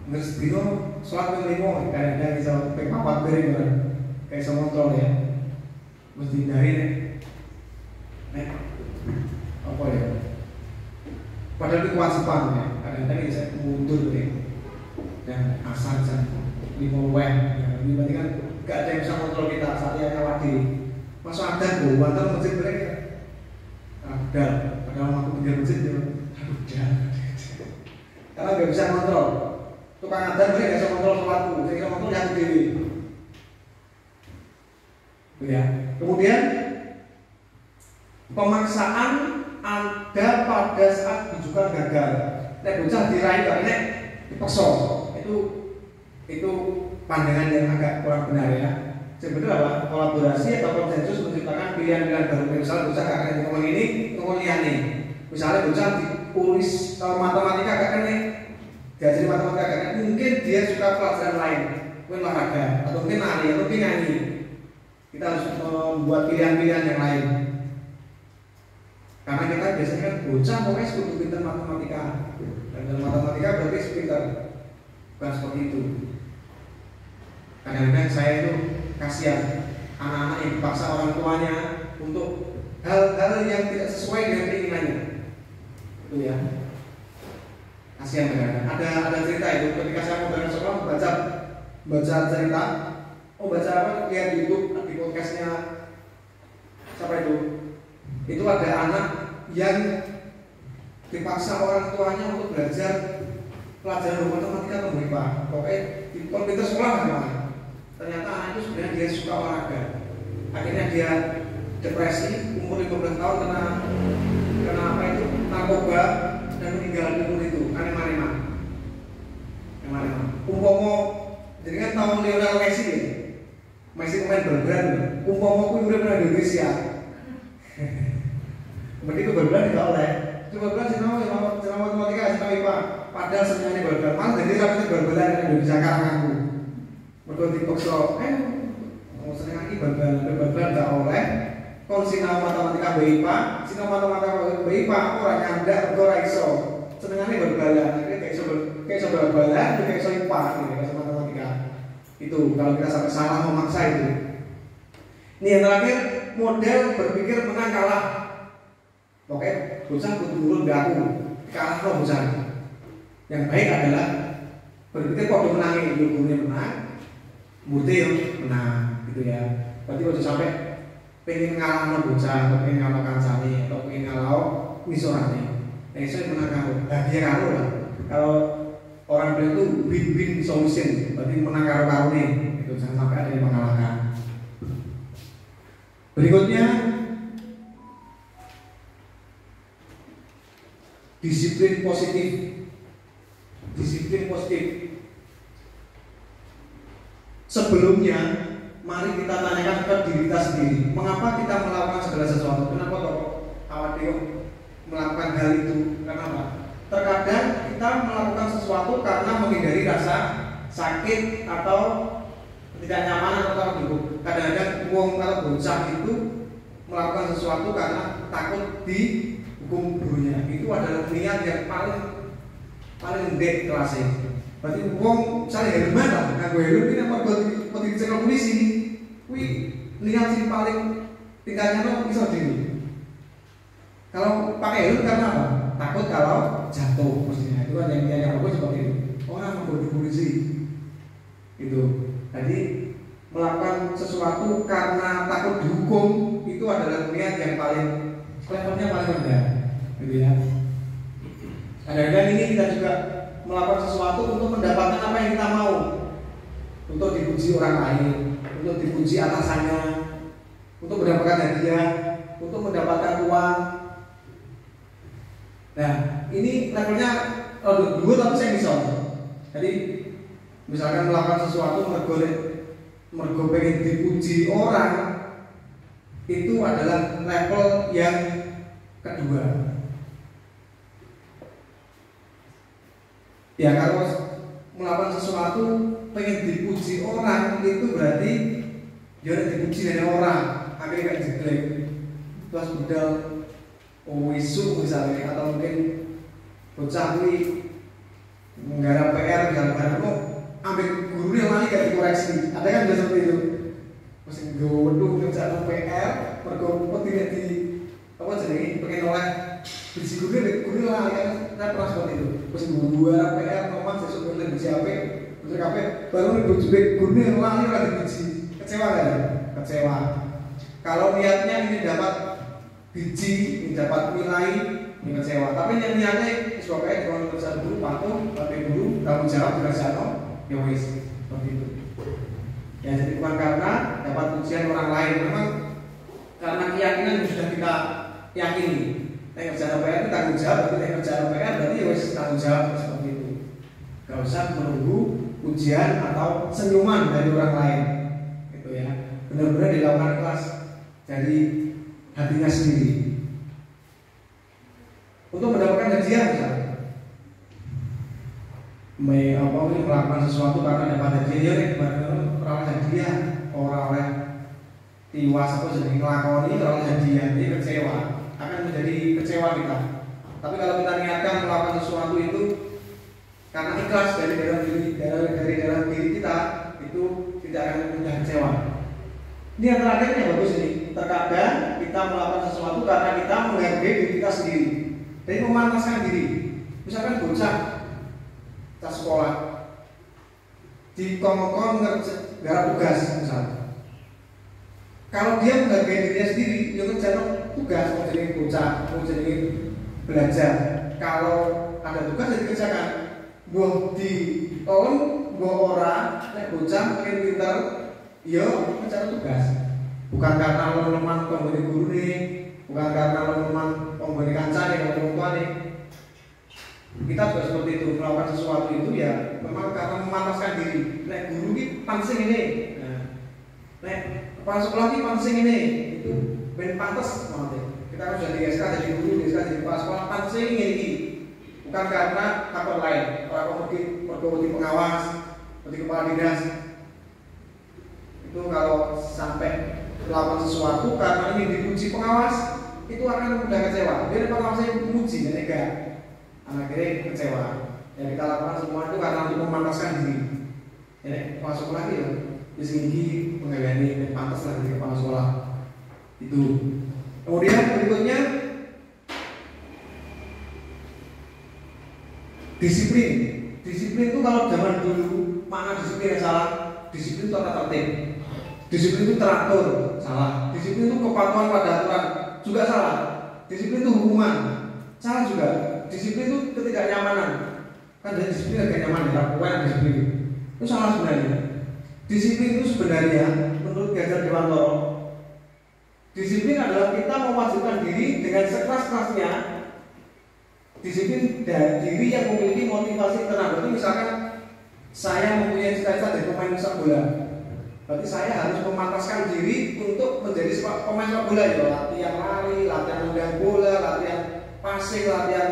ngeres dino salat ping 5 kadang bisa ping 4 bareng kan. Kayak iso kontrol ya. Mesti dari nek apa ya? Padahal itu kewajiban ya. Kadang-kadang saya mundur nih. Dan asal saja 5 web. Ini berarti kan gak ada yang bisa kontrol kita saat dia nyawat diri. Masa ada gue, bantal masjid mereka ada, padahal aku pinggir masjid dia udah. Karena gak bisa kontrol. Tukang adan mereka gak bisa kontrol sholatku, saya bisa kontrol yang diri. Ya. Kemudian pemaksaan ada pada saat bujukan gagal. Nek bocah diraih gak nek dipaksa. Itu pandangan yang agak kurang benar ya. Sebetulnya apa? Kolaborasi atau konsensus menciptakan pilihan-pilihan baru. Misalnya bocah gak kena ngomong ini, ngomong ini. Misalnya bocah ditulis matematika gak kena, diajari matematika gak kena, mungkin dia suka pelajaran lain, mungkin olahraga, atau mungkin nari, atau mungkin nyanyi. Kita harus membuat pilihan-pilihan yang lain. Karena kita biasanya kan bocah pokoknya sekutu pintar matematika. Dan dalam matematika berarti pintar. Bukan seperti itu. Kadang-kadang saya itu kasihan anak-anak yang dipaksa orang tuanya untuk hal-hal yang tidak sesuai dengan keinginannya. Itu ya. Kasihan kadang-kadang. Ada cerita itu ketika saya mau berangkat sekolah baca cerita. Baca apa? Lihat di YouTube, di podcastnya siapa itu? Itu ada anak yang dipaksa orang tuanya untuk belajar pelajaran matematika atau MIPA. Pokoknya di komputer sekolah gimana? Ternyata anak itu sebenarnya dia suka olahraga. Akhirnya dia depresi, umur 15 tahun kena apa itu? Narkoba dan meninggal di umur itu. Aneh-aneh. Umpomo, jadi kan tahun Lionel Messi ya? Messi pemain Belgrade urip nang Indonesia. Berarti kebal-balan tidak oleh. Kebal-balan sinau matematika, sinau IPA. Padahal sebenarnya bal-balan. Malah jadi rapati bal-balan nang Indonesia karang aku. Mergo dipaksa, mau seneng lagi bal-balan tidak oleh. Kon sinau matematika IPA, sinau matematika IPA ora nyandak ora iso. Senengane bal-balan, kayak iso bal-balan, kayak iso IPA gitu, kayak matematika. Itu kalau kita sampai salah memaksa itu. Ini yang terakhir, model berpikir menang kalah. Oke, bocah kudu nurut gak aku, kalah lo bocah. Yang baik adalah berpikir kok menangin, gurunya menang, murid menang, gitu ya. Berarti kalau sampai pengen ngalah lo bocah, atau pengen ngalah kancane, atau pengen ngalah misorane, saya menang kamu, bahagia kamu lah. Kalau orang bilang itu win-win solution, berarti menang karo nih, itu jangan sampai ada yang mengalahkan. Berikutnya, disiplin positif. Disiplin positif. Sebelumnya, mari kita tanyakan ke diri kita sendiri, mengapa kita melakukan segala sesuatu? Kenapa kok awak melakukan hal itu? Kenapa? Terkadang kita melakukan sesuatu karena menghindari rasa sakit atau tidak nyaman atau hidup. Kadang-kadang wong atau bocah itu melakukan sesuatu karena takut dihukum gurunya. Itu adalah niat yang paling ndek kelasnya. Berarti wong misalnya helman lah, nganggo helm ini apa buat dicekel polisi. Kuwi niat sing paling tingkatnya no iso dhewe. Kalau pakai helm karena apa? Takut kalau jatuh maksudnya. Itu kan yang bagus seperti itu. Orang mau polisi. Itu. Jadi melakukan sesuatu karena takut dihukum itu adalah niat yang paling levelnya paling rendah, gitu ya. Kadang-kadang ini kita juga melakukan sesuatu untuk mendapatkan apa yang kita mau, untuk dipuji orang lain, untuk dipuji atasannya, untuk mendapatkan hadiah, untuk mendapatkan uang. Nah, ini levelnya dua tapi saya bisa. Jadi misalkan melakukan sesuatu mergo pengen dipuji orang, itu adalah level yang kedua. Ya kalau melakukan sesuatu pengen dipuji orang itu berarti dia dipuji dari orang, akhirnya kan jelek. Terus budal wisu misalnya, atau mungkin bocah kuwi menggarap PR misalnya, ambil gurunya lagi gak dikoreksi. Ada kan seperti itu. Mesti godoh ngerjakan PR, mergo tidak di apa jenenge pengen oleh biji guru lagi kan pernah seperti itu. Mesti gua PR nomor sesuk pengen biji HP, terus HP baru gurunya lagi ora biji. Kecewa kan? Kecewa. Kalau niatnya ini dapat biji, ini dapat nilai, ini kecewa. Tapi yang niatnya sebagai kalau kerja guru patuh, tapi guru tanggung jawab kerjaan ya wis seperti itu. Ya jadi bukan karena dapat pujian orang lain, memang karena keyakinan yang sudah kita yakini. Kerjaan PR itu tanggung jawab, tapi kerjaan PR berarti ya wis tanggung jawab seperti itu. Gak usah menunggu pujian atau senyuman dari orang lain, gitu ya. Benar-benar dilakukan kelas dari hatinya sendiri. Untuk mendapatkan hadiah misalnya. Melakukan sesuatu karena dapat hadiah ya orang hadiah orang oleh tiwas apa jadi ngelakoni orang hadiah ini kecewa, akan menjadi kecewa kita. Tapi kalau kita niatkan melakukan sesuatu itu karena ikhlas dari dalam diri kita, itu tidak akan mudah kecewa. Ini yang terakhir yang bagus ini. Terkadang kita melakukan sesuatu karena kita menghargai diri kita sendiri, jadi memantaskan diri. Misalkan bocah sekolah di kongkong garap tugas misalnya. Kalau dia menghargai dirinya sendiri, dia kerjakan tugas, mau jadi bocah, mau jadi belajar. Kalau ada tugas jadi kerjakan. Buah di tolong buah orang, nek bocah pengen pintar, yo kerjakan tugas. Bukan karena lo lemah pemberi guru nih, bukan karena lo lemah pemberi kancane atau orang tua nih. Kita juga seperti itu, melakukan sesuatu itu ya memang karena memantaskan diri. Nek guru ini pansing ini, nek kepala sekolah ini pantas ini itu ben pantas nanti. Kita kan sudah di SK jadi guru, di SK jadi kepala sekolah pantas ini. Bukan karena faktor lain. Orang pergi pengawas, pergi kepala dinas. Itu kalau sampai melakukan sesuatu karena ini dipuji pengawas, itu akan mudah kecewa. Biar pengawasnya memuji, dan enggak, akhirnya kecewa. Yang kita lakukan semua itu karena untuk memantaskan diri. Masuk lagi ya, di sini penggawean ini pantas lah di kepala sekolah. Itu. Kemudian berikutnya disiplin. Disiplin itu kalau zaman dulu mana disiplin yang salah? Disiplin itu tata tertib. Disiplin itu teratur, salah. Disiplin itu kepatuhan pada aturan, juga salah. Disiplin itu hukuman, salah juga. Disiplin itu ketidaknyamanan. Kan dari disiplin agak nyaman, ya, disiplin itu salah sebenarnya. Disiplin itu sebenarnya menurut Ganjar Dewantoro, disiplin adalah kita mewajibkan diri dengan sekeras-kerasnya. Disiplin dari diri yang memiliki motivasi internal. Berarti misalkan saya mempunyai cita-cita dari pemain sepak bola, berarti saya harus memantaskan diri untuk menjadi pemain sepak bola, ya. Latihan lari, latihan nendang bola, latihan passing, latihan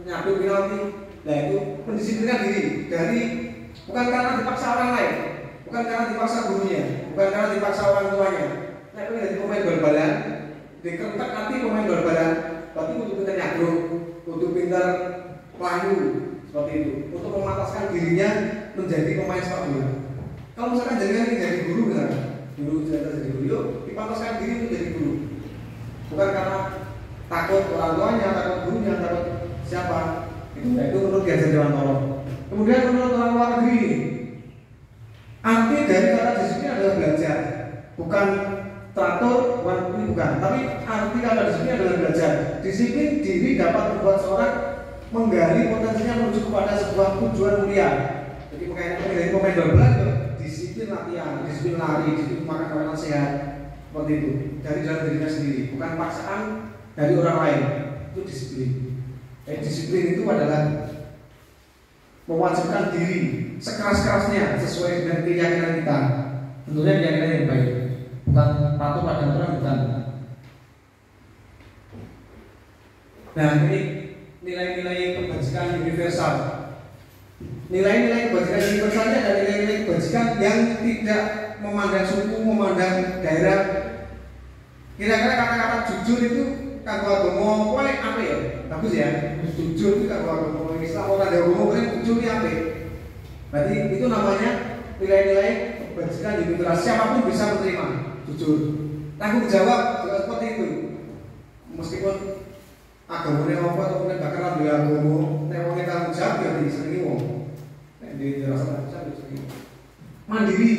nyabut penalti. Nah itu mendisiplinkan diri dari bukan karena dipaksa orang lain, bukan karena dipaksa gurunya, bukan karena dipaksa orang tuanya. Nah itu jadi pemain bal-balan, dikentek hati pemain bal-balan, berarti untuk pintar nyagruk, untuk pintar pelayu seperti itu, untuk memantaskan dirinya menjadi pemain sepak bola. Kalau misalkan jadi guru misalnya, dulu jadi guru, yuk dipantaskan diri untuk jadi guru, bukan karena takut orang tuanya, takut gurunya, takut siapa. Itu menurut Ganjar Dewantoro. Kemudian menurut orang luar negeri, arti dari kata disiplin adalah belajar, bukan teratur, bukan. Tapi arti kata disiplin adalah belajar. Disiplin diri dapat membuat seorang menggali potensinya menuju kepada sebuah tujuan mulia. Jadi menjadi pemain bola, disiplin latihan, disiplin lari, disiplin makan makanan sehat, seperti itu. Dari dalam dirinya sendiri, bukan paksaan dari orang lain. Itu disiplin. Disiplin itu adalah mewajibkan diri sekeras-kerasnya sesuai dengan keyakinan kita. Tentunya keyakinan yang baik, bukan patuh pada aturan, bukan. Nah ini nilai-nilai kebajikan universal. Nilai-nilai kebajikan universalnya adalah nilai-nilai kebajikan yang tidak memandang suku, memandang daerah. Kira-kira kata-kata jujur itu kanggo agama kowe apa ya? Bagus ya. Jujur itu kanggo agama Islam, orang agama kowe jujur iki apik. Berarti itu namanya nilai-nilai kebajikan universal. Siapapun bisa menerima jujur. Tanggung jawab juga seperti itu. Meskipun agamane apa atau bahkan ambil agama, nek wong tanggung jawab ya disenengi wong. Nek dirasa bisa mandiri,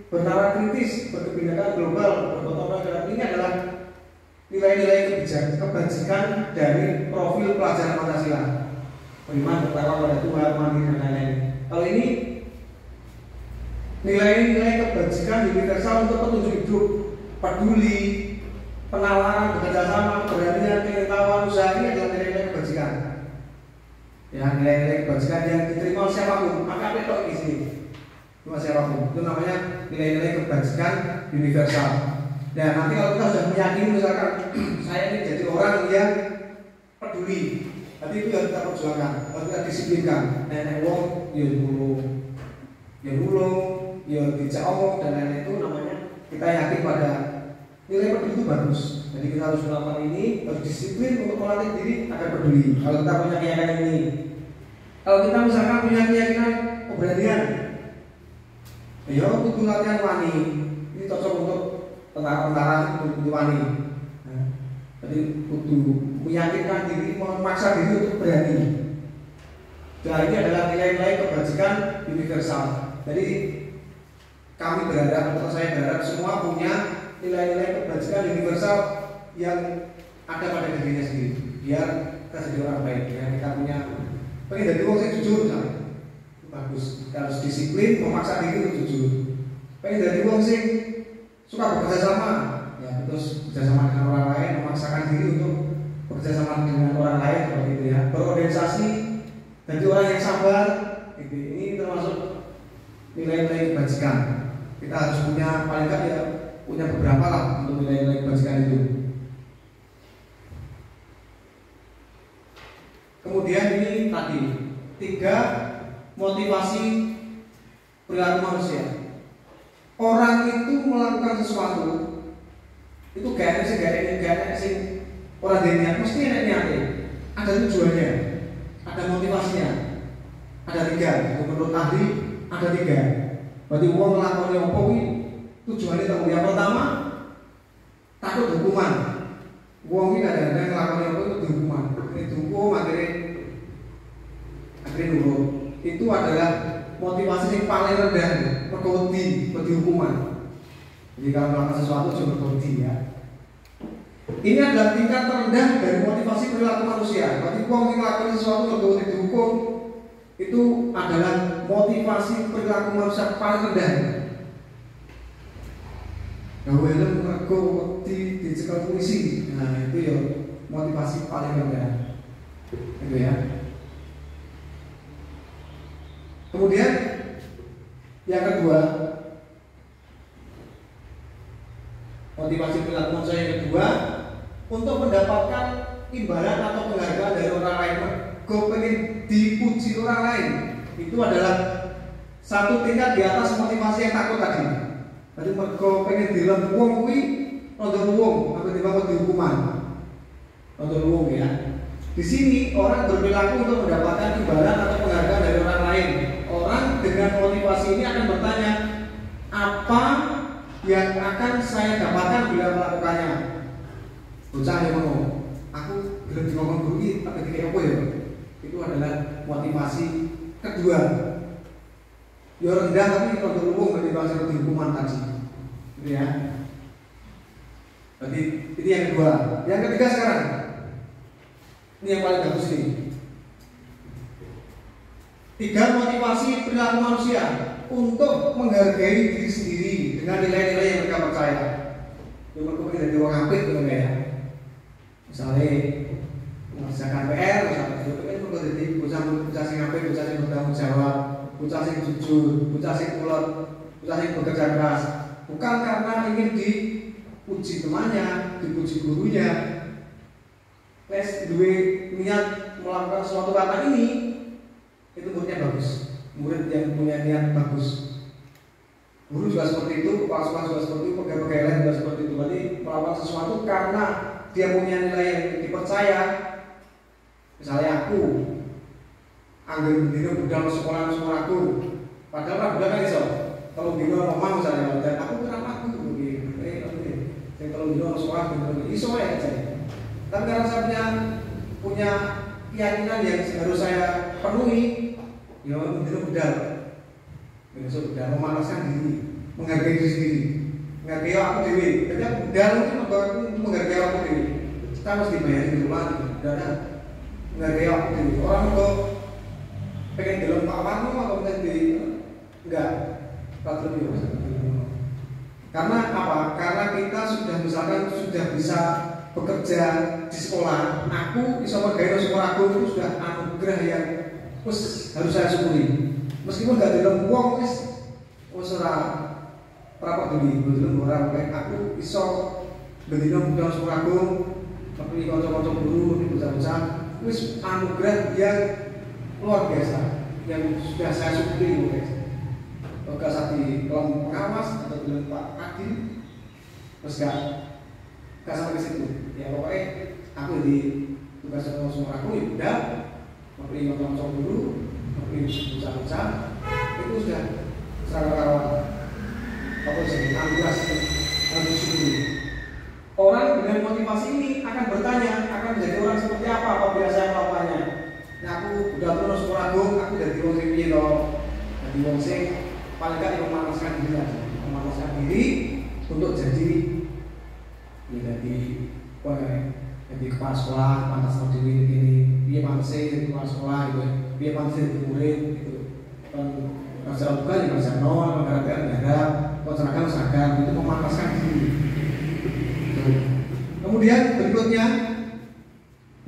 bernalar kritis, berkebinekaan global, bergotong royong. Ini adalah nilai-nilai kebajikan dari profil pelajaran Pancasila. Beriman, bertakwa pada Tuhan, mandiri dan lain-lain. Kalau ini nilai-nilai kebajikan universal untuk petunjuk hidup, peduli, penawaran, bekerjasama, keberanian, pengetahuan, usaha, ini adalah nilai-nilai kebajikan. Ya, nilai-nilai kebajikan yang diterima oleh siapapun, maka apa itu di sini? Cuma siapapun. Itu namanya nilai-nilai kebajikan universal. Dan nanti kalau kita sudah meyakini misalkan saya ini jadi orang yang peduli, nanti itu harus kita perjuangkan, harus kita disiplinkan. Nenek wong, ya nulung, ya dijak omong dan lain-lain. Itu namanya kita yakin pada nilai peduli itu bagus. Jadi kita harus melakukan ini, harus disiplin untuk melatih diri agar peduli. Kalau kita punya keyakinan ini, kalau kita misalkan punya keyakinan keberanian, ya untuk latihan wani, ini cocok untuk tentara-tentara untuk wani. Jadi untuk meyakinkan diri, memaksa diri untuk berani. Dan ini adalah nilai-nilai kebajikan universal. Jadi kami berharap atau saya berharap semua punya nilai-nilai kebajikan universal yang ada pada dirinya sendiri. Biar kita jadi orang baik. Ya, kita punya pengen jadi orang yang jujur, misalnya. Bagus. Kita harus disiplin, memaksa diri untuk jujur. Pengen jadi orang yang suka bekerja sama, ya terus bekerja sama dengan orang lain, memaksakan diri untuk bekerja sama dengan orang lain seperti itu ya. Berorganisasi, jadi orang yang sabar. Ini termasuk nilai-nilai kebajikan. Kita harus punya paling nggak ya punya beberapa lah untuk nilai-nilai kebajikan itu. Kemudian ini tadi 3 motivasi perilaku manusia. Orang itu melakukan sesuatu itu gak ada sih orang dia mesti ada tujuannya, ada motivasinya. Ada 3, menurut ahli ada 3. Berarti uang melakukan yang apa tujuannya tahu. Yang pertama takut hukuman. Uang ini kadang-kadang melakukan yang apa itu dihukuman. Ini dihukum akhirnya nurut. Itu adalah motivasi yang paling rendah, berkodi hukuman. Jadi kalau melakukan sesuatu cuma berkodi ya. Ini adalah tingkat terendah dari motivasi perilaku manusia. Berarti uang yang melakukan sesuatu berkodi dihukum itu adalah motivasi perilaku manusia paling rendah. Gawe mergo dicekel polisi. Nah, itu ya motivasi paling rendah. Itu ya. Kemudian yang kedua, motivasi perilaku manusia yang kedua untuk mendapatkan imbalan atau penghargaan dari orang lain. Gue pengen dipuji orang lain. Itu adalah satu tingkat di atas motivasi yang takut tadi. Tadi mergo pengen dilem wong kuwi nonton wong apa dibangun di hukuman. Nonton wong ya. Di sini orang berperilaku untuk mendapatkan imbalan atau penghargaan dari orang lain. Orang dengan motivasi ini akan bertanya, apa yang akan saya dapatkan bila melakukannya? Bocah yang ngomong, aku belum ngomong guru ini, tapi kayak apa ya? Itu adalah motivasi kedua. Ya rendah tapi untuk umum motivasi untuk hukuman tadi, gitu ya. Berarti itu yang kedua. Yang ketiga sekarang, ini yang paling bagus ini. 3 motivasi perilaku manusia untuk menghargai diri sendiri dengan nilai-nilai yang mereka percaya. Yang mereka dari orang apik gitu ya. Misalnya mengerjakan PR, misalnya itu kan mereka jadi bocah sing apik, bocah sing bertanggung jawab, bocah sing jujur, bocah sing kulot, bocah sing bekerja keras. Bukan karena ingin dipuji temannya, dipuji gurunya. Les duwe niat melakukan suatu kata ini, itu muridnya bagus. Murid yang punya niat bagus. Guru juga seperti itu, kepala juga seperti itu, pegawai lain juga seperti itu. Berarti melakukan sesuatu karena dia punya nilai yang dipercaya. Misalnya aku anggar bendino budal sekolah aku, padahal lah budal kan iso. Kalau bendino ngomong misalnya, dan aku kenapa aku begini? Saya kalau bendino sekolah bendino iso ya aja. Tapi karena saya punya keyakinan yang harus saya penuhi, ya bendino budal. Besok budal memanaskan diri, menghargai diri sendiri, menghargai aku dewi. Ketika budal itu menghargai aku dewi. Kita harus dibayarin dulu lagi, budal menghargai aku dewi. Orang kok pengen dalam kawanmu atau pengen di enggak lebih. Karena apa? Karena kita sudah misalkan sudah bisa bekerja di sekolah. Aku bisa menghargai sekolah aku itu sudah anugerah yang harus saya syukuri. Meskipun gak dalam uang wis ora rapat demi belum orang kayak aku iso bendino budal sekolah aku tapi kanca-kanca guru ini bocah-bocah wis anugerah yang luar biasa yang sudah saya syukuri guys. Gak usah di kelompok pengawas atau dengan Pak Kadin, terus gak sampai ke situ. Ya pokoknya aku di tugas semua aku ya udah memberi kanca-kanca guru, memberi bocah-bocah itu sudah secara apa sih anugerah harus syukuri. Orang dengan motivasi ini akan bertanya, akan menjadi orang seperti apa apabila saya melakukannya. Nah aku udah terus sekolah aku dari wong sing piye to? Dari wong sing paling gak yang memanaskan diri aja, memanaskan diri untuk jadi jadi kepala sekolah, pantas mau diri ini, dia pantas jadi kepala sekolah gitu, dia pantas jadi murid gitu. Kan kerja bukan ya kerja nol, mengharapkan negara, seragam itu memanaskan diri. Kemudian berikutnya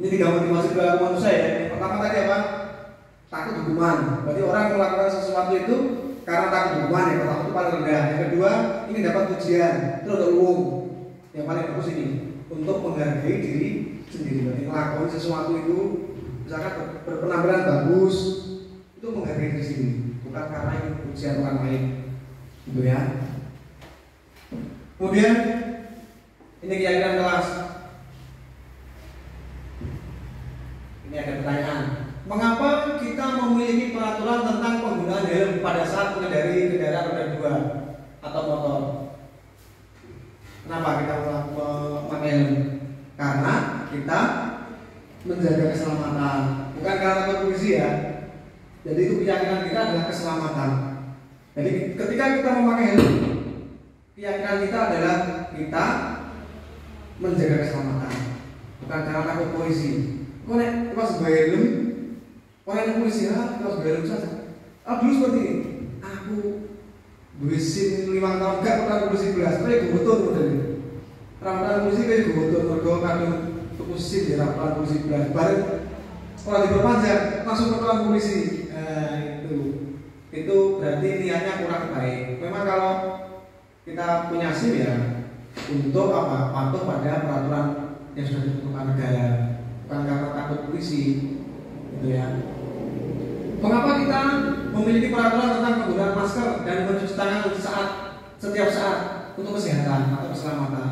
ini 3 motivasi perilaku manusia ya. Yang pertama tadi apa? Takut hukuman. Berarti orang melakukan sesuatu itu karena takut hukuman ya, takut itu paling rendah. Yang kedua ingin dapat pujian, itu untuk umum. Yang paling bagus ini untuk menghargai diri sendiri. Berarti melakukan sesuatu itu misalkan berpenampilan bagus, itu menghargai diri sendiri, bukan karena ingin pujian orang lain, gitu ya. Kemudian ini keyakinan kelas. Ini ada pertanyaan. Mengapa kita memiliki peraturan tentang penggunaan helm pada saat mengendari kendaraan roda 2 atau motor? Kenapa kita memakai helm? Karena kita menjaga keselamatan, bukan karena takut polisi ya. Jadi itu keyakinan kita adalah keselamatan. Jadi ketika kita memakai helm, keyakinan kita adalah kita menjaga keselamatan, bukan karena takut polisi. Kau nek pas helm, orang polisi ya, pas helm saja. Dulu seperti ini. Aku duisin 5 tahun gak pernah polisi belas, tapi gue betul model ini. Ramalan polisi kayak gue betul, mereka kadang kepusin di ramalan polisi belas. Bareng sekolah diperpanjang, langsung pertuan polisi. Itu berarti niatnya kurang baik. Memang kalau kita punya SIM ya untuk apa? Patuh pada peraturan yang sudah ditentukan negara, bukan karena takut polisi, gitu ya. Mengapa kita memiliki peraturan tentang penggunaan masker dan mencuci tangan setiap saat untuk kesehatan atau keselamatan?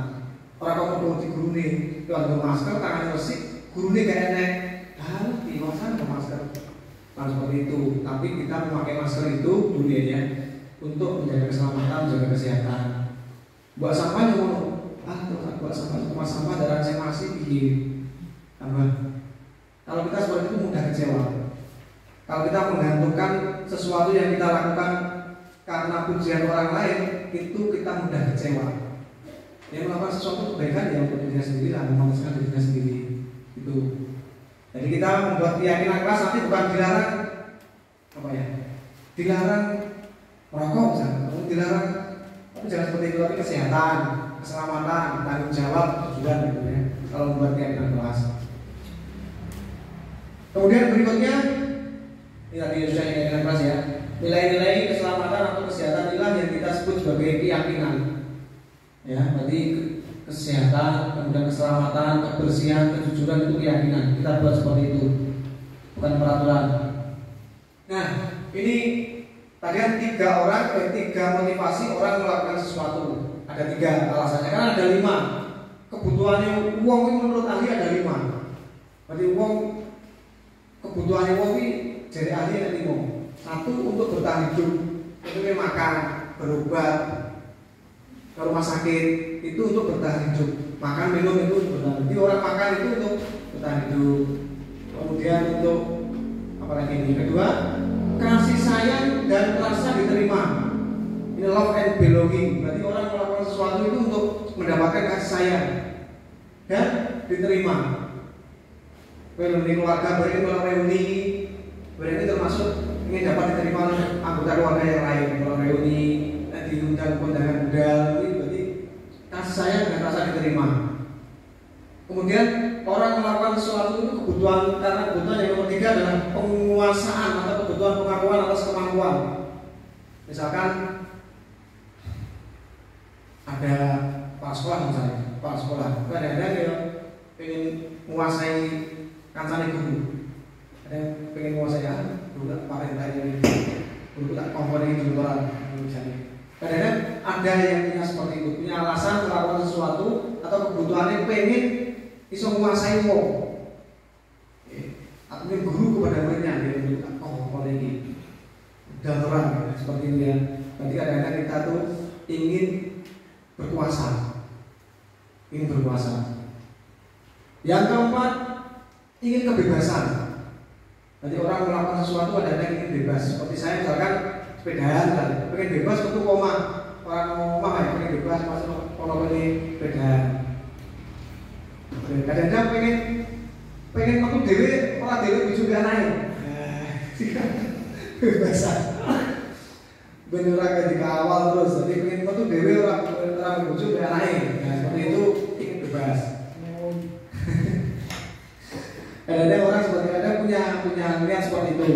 Orang kalau di guru nih, kalau masker tangan bersih, guru nih gak enak, harus di masa ada masker. Harus seperti itu. Tapi kita memakai masker itu dulunya untuk menjaga keselamatan, menjaga kesehatan. Buat sampah yang mau, buat sampah darah saya masih bikin. Kalau kita seperti itu mudah kecewa. Kalau kita menggantungkan sesuatu yang kita lakukan karena pujian orang lain, itu kita mudah kecewa. Yang melakukan sesuatu kebaikan yang untuk dirinya sendiri dan memuaskan dirinya sendiri. Itu. Jadi kita membuat keyakinan keras nanti bukan dilarang apa ya? Dilarang merokok misalnya, dilarang, tapi jangan seperti itu, tapi kesehatan, keselamatan, tanggung jawab, tujuan gitu ya. Kalau membuat keyakinan keras. Kemudian berikutnya, ini tadi sudah keyakinan keras ya. Nilai-nilai keselamatan atau kesehatan inilah yang kita sebut sebagai keyakinan. Ya, berarti kesehatan, kemudian keselamatan, kebersihan, kejujuran itu keyakinan. Kita buat seperti itu, bukan peraturan. Nah, ini tadi kan 3 motivasi orang melakukan sesuatu. Ada 3 alasannya, karena ada 5. Kebutuhannya uang itu menurut ahli ada 5. Berarti uang kebutuhannya uang ini jadi ahli ada 5. 1 untuk bertahan hidup, itu makan, berobat, ke rumah sakit itu untuk bertahan hidup, makan minum itu untuk bertahan hidup. Jadi orang makan itu untuk bertahan hidup. Kemudian untuk apa lagi ini? Kedua, kasih sayang dan rasa diterima. Ini love and belonging. Berarti orang melakukan sesuatu itu untuk mendapatkan kasih sayang dan diterima. Reuni keluarga, reuni termasuk ingin dapat diterima oleh anggota keluarga yang lain. Kalau reuni diundang undangan budal, itu berarti kasih sayang dan rasa diterima. Kemudian orang melakukan sesuatu itu kebutuhan, karena kebutuhan yang nomor 3 adalah penguasaan atau kebutuhan pengakuan atas kemampuan. Misalkan ada kepala sekolah misalnya, kepala sekolah kadang-kadang dia pengen menguasai kancane guru, ada yang pengen menguasai guru tak parentah ini, guru tak komponi guru orang misalnya. Kadang-kadang ada yang punya seperti itu, punya alasan melakukan sesuatu atau kebutuhannya pengen bisa menguasai wong. Atau mungkin guru kepada muridnya dia menunjukkan ini dan orang seperti ini ya. Berarti kadang-kadang kita tuh ingin berkuasa, Yang keempat, ingin kebebasan. Jadi orang melakukan sesuatu kadang-kadang ingin bebas. Seperti saya misalkan sepedaan tadi, pengen bebas untuk koma, orang koma ya pengen bebas masuk kalau ini sepedaan. Kadang-kadang pengen metu dewe, orang dewe juga naik. Bebasan. Bener ketika awal terus, jadi pengen metu dewe orang juga naik. Nah, seperti itu ingin bebas. Kadang-kadang orang seperti ada punya niat seperti itu.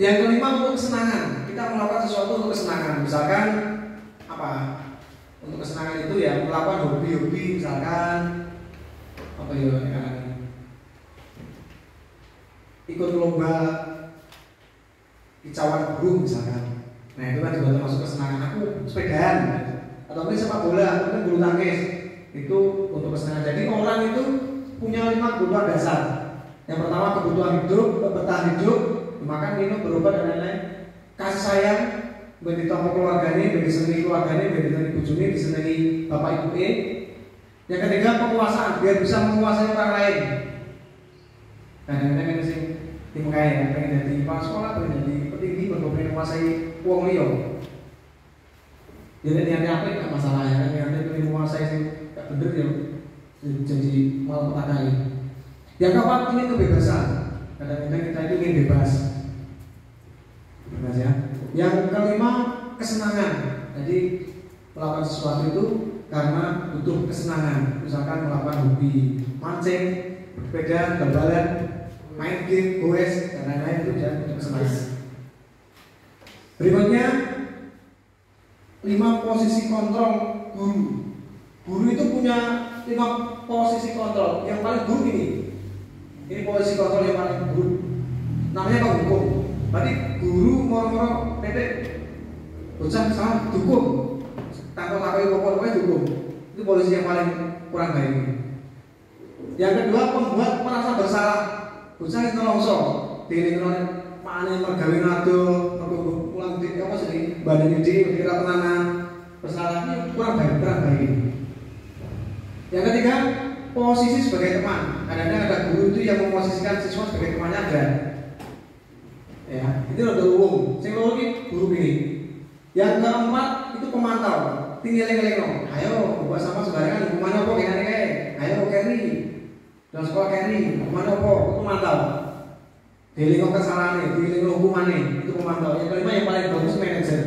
Yang kelima untuk kesenangan. Kita melakukan sesuatu untuk kesenangan. Misalkan apa? Untuk kesenangan itu ya melakukan hobi-hobi, misalkan apa ya? Ikut lomba kicauan burung misalkan. Nah itu kan juga termasuk kesenangan. Aku sepedaan atau mungkin sepak bola, atau mungkin bulu tangkis, itu untuk kesenangan. Jadi orang itu punya 5 kebutuhan dasar. Yang pertama kebutuhan hidup, bertahan hidup, makan, minum, berobat dan lain-lain. Kasih sayang, bagi tokoh keluarganya, bagi senangi keluarganya, bagi senangi bujuni, disenangi bapak ibu. Yang ketiga penguasaan, biar bisa menguasai orang lain. Kadang-kadang kan sih tim kaya, pengen jadi kepala sekolah, pengen jadi petinggi, pengen menguasai uang liya. Jadi niatnya apa nggak masalah ya, niatnya pengen menguasai sih nggak bener ya, jadi malah petakai. Yang keempat ini kebebasan. Kadang-kadang kita itu ingin bebas ya. Yang kelima kesenangan. Jadi melakukan sesuatu itu karena butuh kesenangan. Misalkan melakukan hobi mancing, bersepeda, berjalan, main game, goes dan lain-lain itu ya butuh kesenangan. Berikutnya 5 posisi kontrol guru. Guru itu punya 5 posisi kontrol. Yang paling buruk ini posisi kontrol yang paling buruk. Namanya penghukum. Berarti guru moro-moro tetek bocah salah dukung, takut-takut pokoknya dukung. Itu polisi yang paling kurang baik. Yang kedua pembuat merasa bersalah. Bocah itu nelongso, dilingkungan pane mergawe nado, pulang di apa sih badan ini kira tenanan bersalah ini kurang baik. Yang ketiga posisi sebagai teman. Kadang-kadang ada guru itu yang memposisikan siswa sebagai temannya ada. Ya, itu udah umum. Sing loro iki guru ini. Yang keempat itu pemantau. Tinggal-tinggal. Ayo, buat sama sembarangan hukumannya apa kene kae. Ayo carry. Dan sekolah carry, hukumannya apa? Itu pemantau. Dilingo kesalahannya, dilingo hukumannya, itu pemantau. Yang kelima yang paling bagus manajer.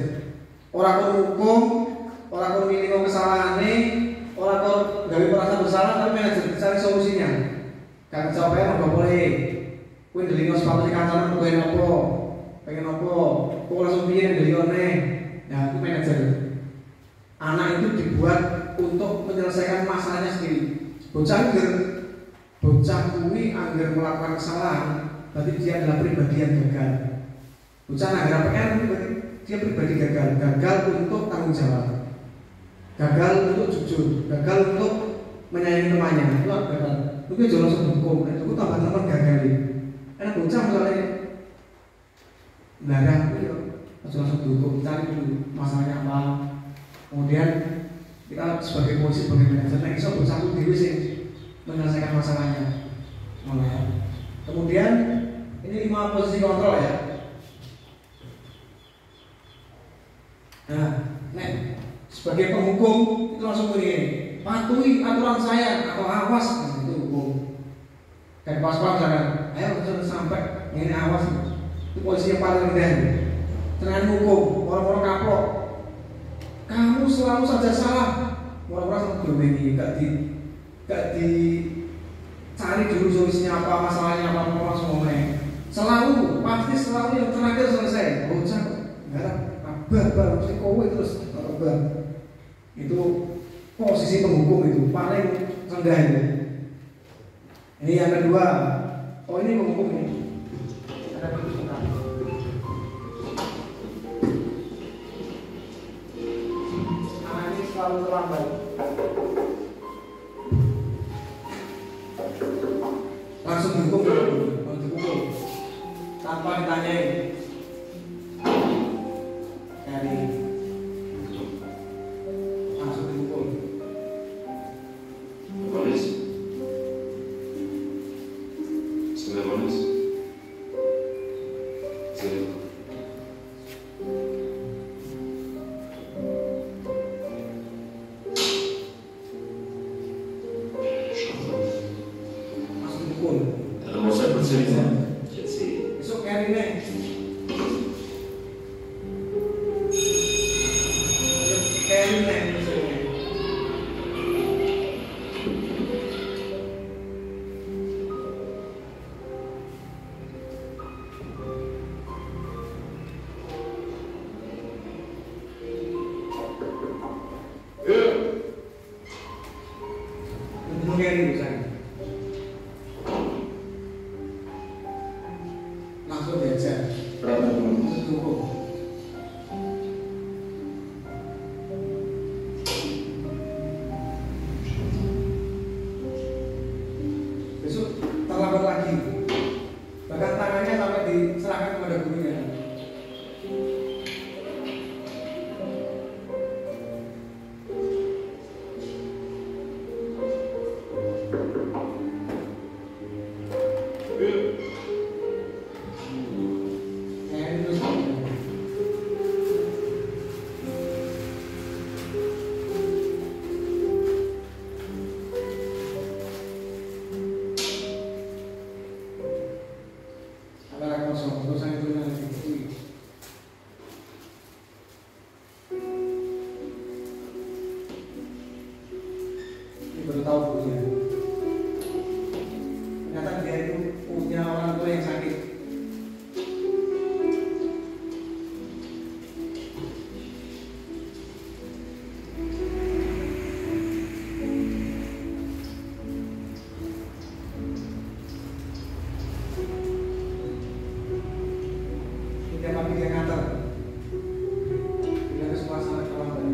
Orang hukum, orang milingo kesalahannya, orang gawe merasa bersalah tapi manajer cari solusinya. Kan coba nggak boleh. Kue delingo sepatu di kantor pengen apa, kok langsung piye delingone. Nah, itu manajer. Anak itu dibuat untuk menyelesaikan masalahnya sendiri. Bocah kuwi anggar melakukan kesalahan, berarti dia adalah pribadi yang gagal. Bocah anggar PN berarti dia pribadi gagal untuk tanggung jawab. Gagal untuk jujur, gagal untuk menyayangi temannya. Itu gagal. Itu dia langsung hukum, itu tambah teman gagal. Karena bocah misalnya belarang itu ya langsung duduk, cari dulu masalahnya apa. Kemudian kita sebagai polisi, sebagai manajer, bisa bocah itu dewi sih menyelesaikan masalahnya. Kemudian ini 5 posisi kontrol ya. Nah, sebagai penghukum itu langsung begini, patuhi aturan saya atau awas, itu hukum. Kayak pas-pas misalkan, ayo kita sampai ini awas, itu posisi yang paling rendah. Dengan hukum, orang-orang kaplok, kamu selalu saja salah, orang-orang berbeda, gak dicari dulu solusinya apa, masalahnya apa, langsung ngomongnya. Selalu, pasti selalu yang terakhir selesai. Bocah, nggak kabar, mesti kowe terus kabar. Itu posisi penghukum itu paling rendah itu. Ini yang kedua. Oh ini penghukum ini. Ada pertukaran. Anak ini selalu terlambat. Langsung dihukum, tanpa ditanyain. Dari langsung dihukum. Polis. Sebentar polis. Besok hari ini hukum. Besok terlambat lagi. Bahkan tangannya sampai diserahkan kepada gurunya. Baru tahu gurunya. Ternyata dia itu punya orang tua yang sakit. Tiap pagi dia ngantar. Dia ke sekolah sampai terlambat.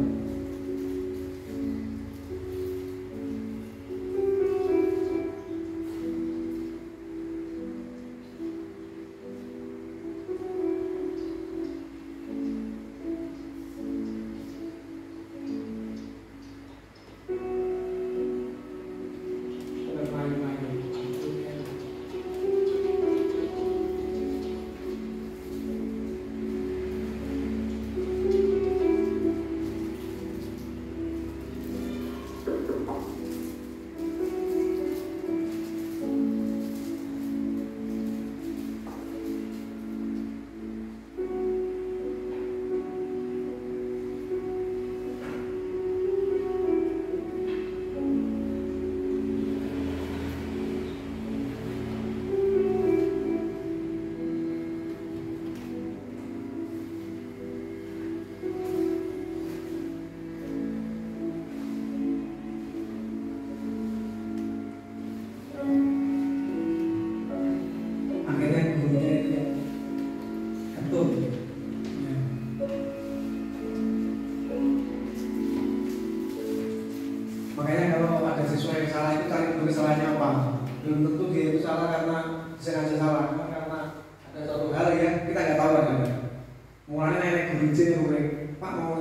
Makanya kalau ada siswa yang salah itu cari dulu kesalahannya apa. Belum tentu dia itu salah karena sengaja salah, karena ada suatu hal yang kita nggak tahu kan. Mulanya nenek guru izin gue, Pak mau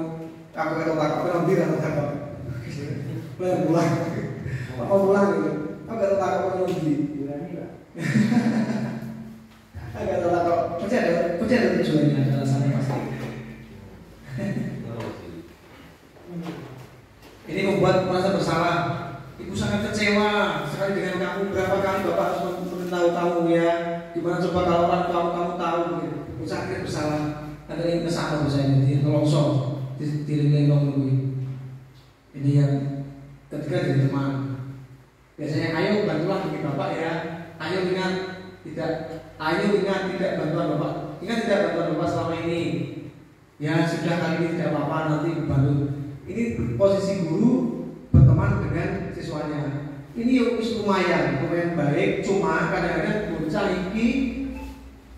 aku kata takut, aku nanti datang takut. Pulang, Pak mau pulang gitu. Aku kata takut aku nanti. Agak tahu takut. Pasti ada tujuannya, ada alasannya pasti. Ini membuat merasa bersalah. Ibu sangat kecewa sekali dengan kamu. Berapa kali Bapak harus memberitahu kamu ya. Gimana coba kalau orang kamu tahu gitu. Ibu sakit bersalah. Ada yang kesana saya ini nolongsor di lenong gue. Ini yang ketika jadi teman. Biasanya ayo bantulah bagi Bapak ya. Ayo ingat tidak bantuan Bapak. Ingat tidak bantuan Bapak selama ini. Ya sudah kali ini tidak apa-apa, nanti bantu. Ini posisi guru berteman dengan siswanya. Ini lumayan baik. Cuma kadang-kadang bocah iki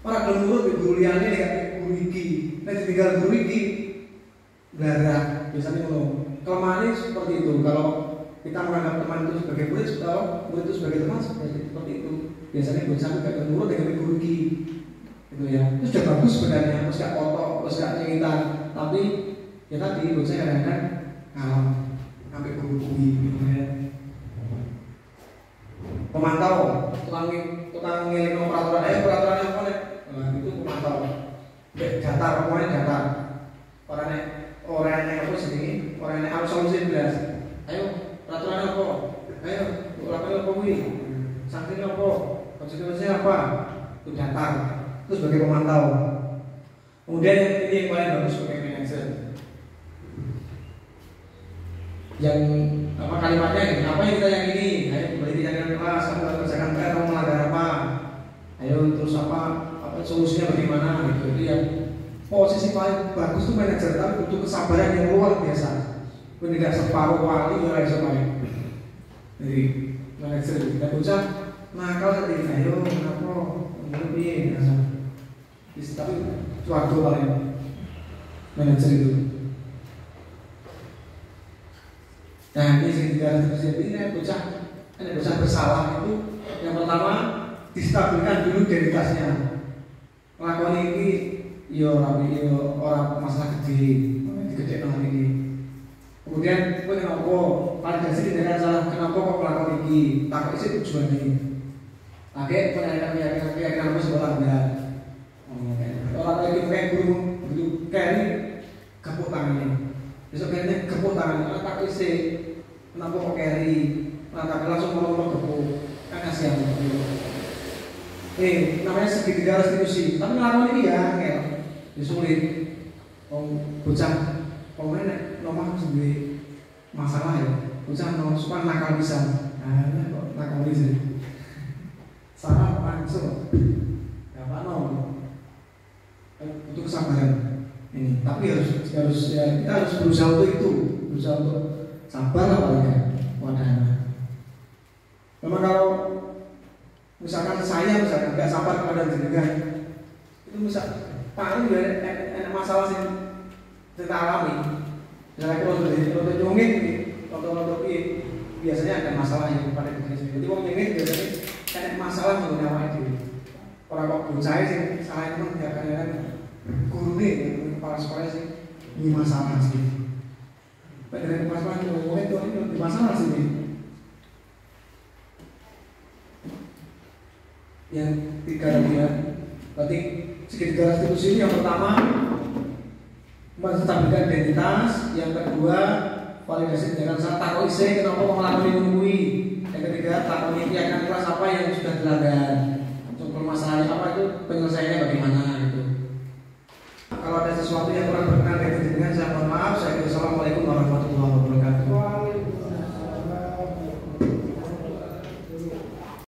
para guru liyane nek guru iki. Nek ditinggal guru iki belajar biasanya ngono. Kelemahannya seperti itu. Kalau kita menganggap teman itu sebagai murid, kalau murid itu sebagai teman seperti itu. Biasanya bocah juga nurut dengan guru iki. Itu ya. Itu sudah bagus sebenarnya, terus gak kotor, terus gak cengitan. Tapi ya tadi bocah kadang-kadang sampai guru-guru gitu ya. Pemantau, tukang ngiling peraturan, peraturannya apa nih? Itu pemantau. Datar, pokoknya datar. Orangnya apa sih? Orangnya harus solusi jelas. Ayo, peraturannya apa? Ayo, lakukan apa ini? Sanksinya apa? Konsekuensinya apa? Itu datar. Itu sebagai pemantau. Kemudian ini yang paling bagus sebagai manajer. Yang apa kalimatnya ini? Apa yang kita yakini? Ayo kembali tindakan kelas, kamu akan kerjakan PR, kamu melanggar apa? Ayo terus apa solusinya bagaimana gitu. Itu yang posisi paling bagus itu manajer, tapi butuh kesabaran yang luar biasa. Tidak separuh wali oleh semuanya. Jadi manajer tidak usah nakal seperti ayo kenapa lebih tapi suatu paling manajer itu. Nah ini segitiga terjadi ini bocah bersalah itu yang pertama distabilkan dulu identitasnya. Melakukan ini orang masalah gede nang ini. Kemudian kenapa validasi tindakan salah, kenapa kok melakukan ini? Tak isi tujuannya. Pakai keyakinan apa sekolah benar. Orang lagi pakai guru begitu kayak kepuk tangannya. Besok kayaknya kepuk tangannya, tak isi. Kenapa kok carry? Nah, langsung ngomong kepuk. Kan kasihan gitu. Namanya segitiga restitusi. Tapi melakukan ini ya, sulit. Bocah, pokoknya nomor sendiri masalah ya. Bocah suka nakal bisa. Nah, kok nakal bisa. Salah langsung. Dapat butuh kesabaran ini. Tapi harus ya, kita harus berusaha untuk itu, berusaha untuk sabar apalagi wadahnya. Memang kalau misalkan saya nggak sabar kepada jenengan, itu paling ada masalah sih kita alami. Misalnya kalau nyongin, kalau biasanya ada masalah yang pada diri sendiri. Jadi kalau nyongin biasanya ada masalah mengenai awal itu. Orang kok guru saya sih salah itu kan kadang-kadang guru nih kepala sekolah sih ini masalah sih. Dari masalah itu ini masalah sih. Yang tiga dia berarti segitiga restitusi ini yang pertama menstabilkan identitas, yang kedua validasi dengan salah takoi saya kenapa melakukan ini, yang ketiga takoi keyakinan kelas apa yang sudah dilanggar, untuk permasalahannya apa itu penyelesaiannya bagaimana gitu. Kalau ada sesuatu yang kurang berkenan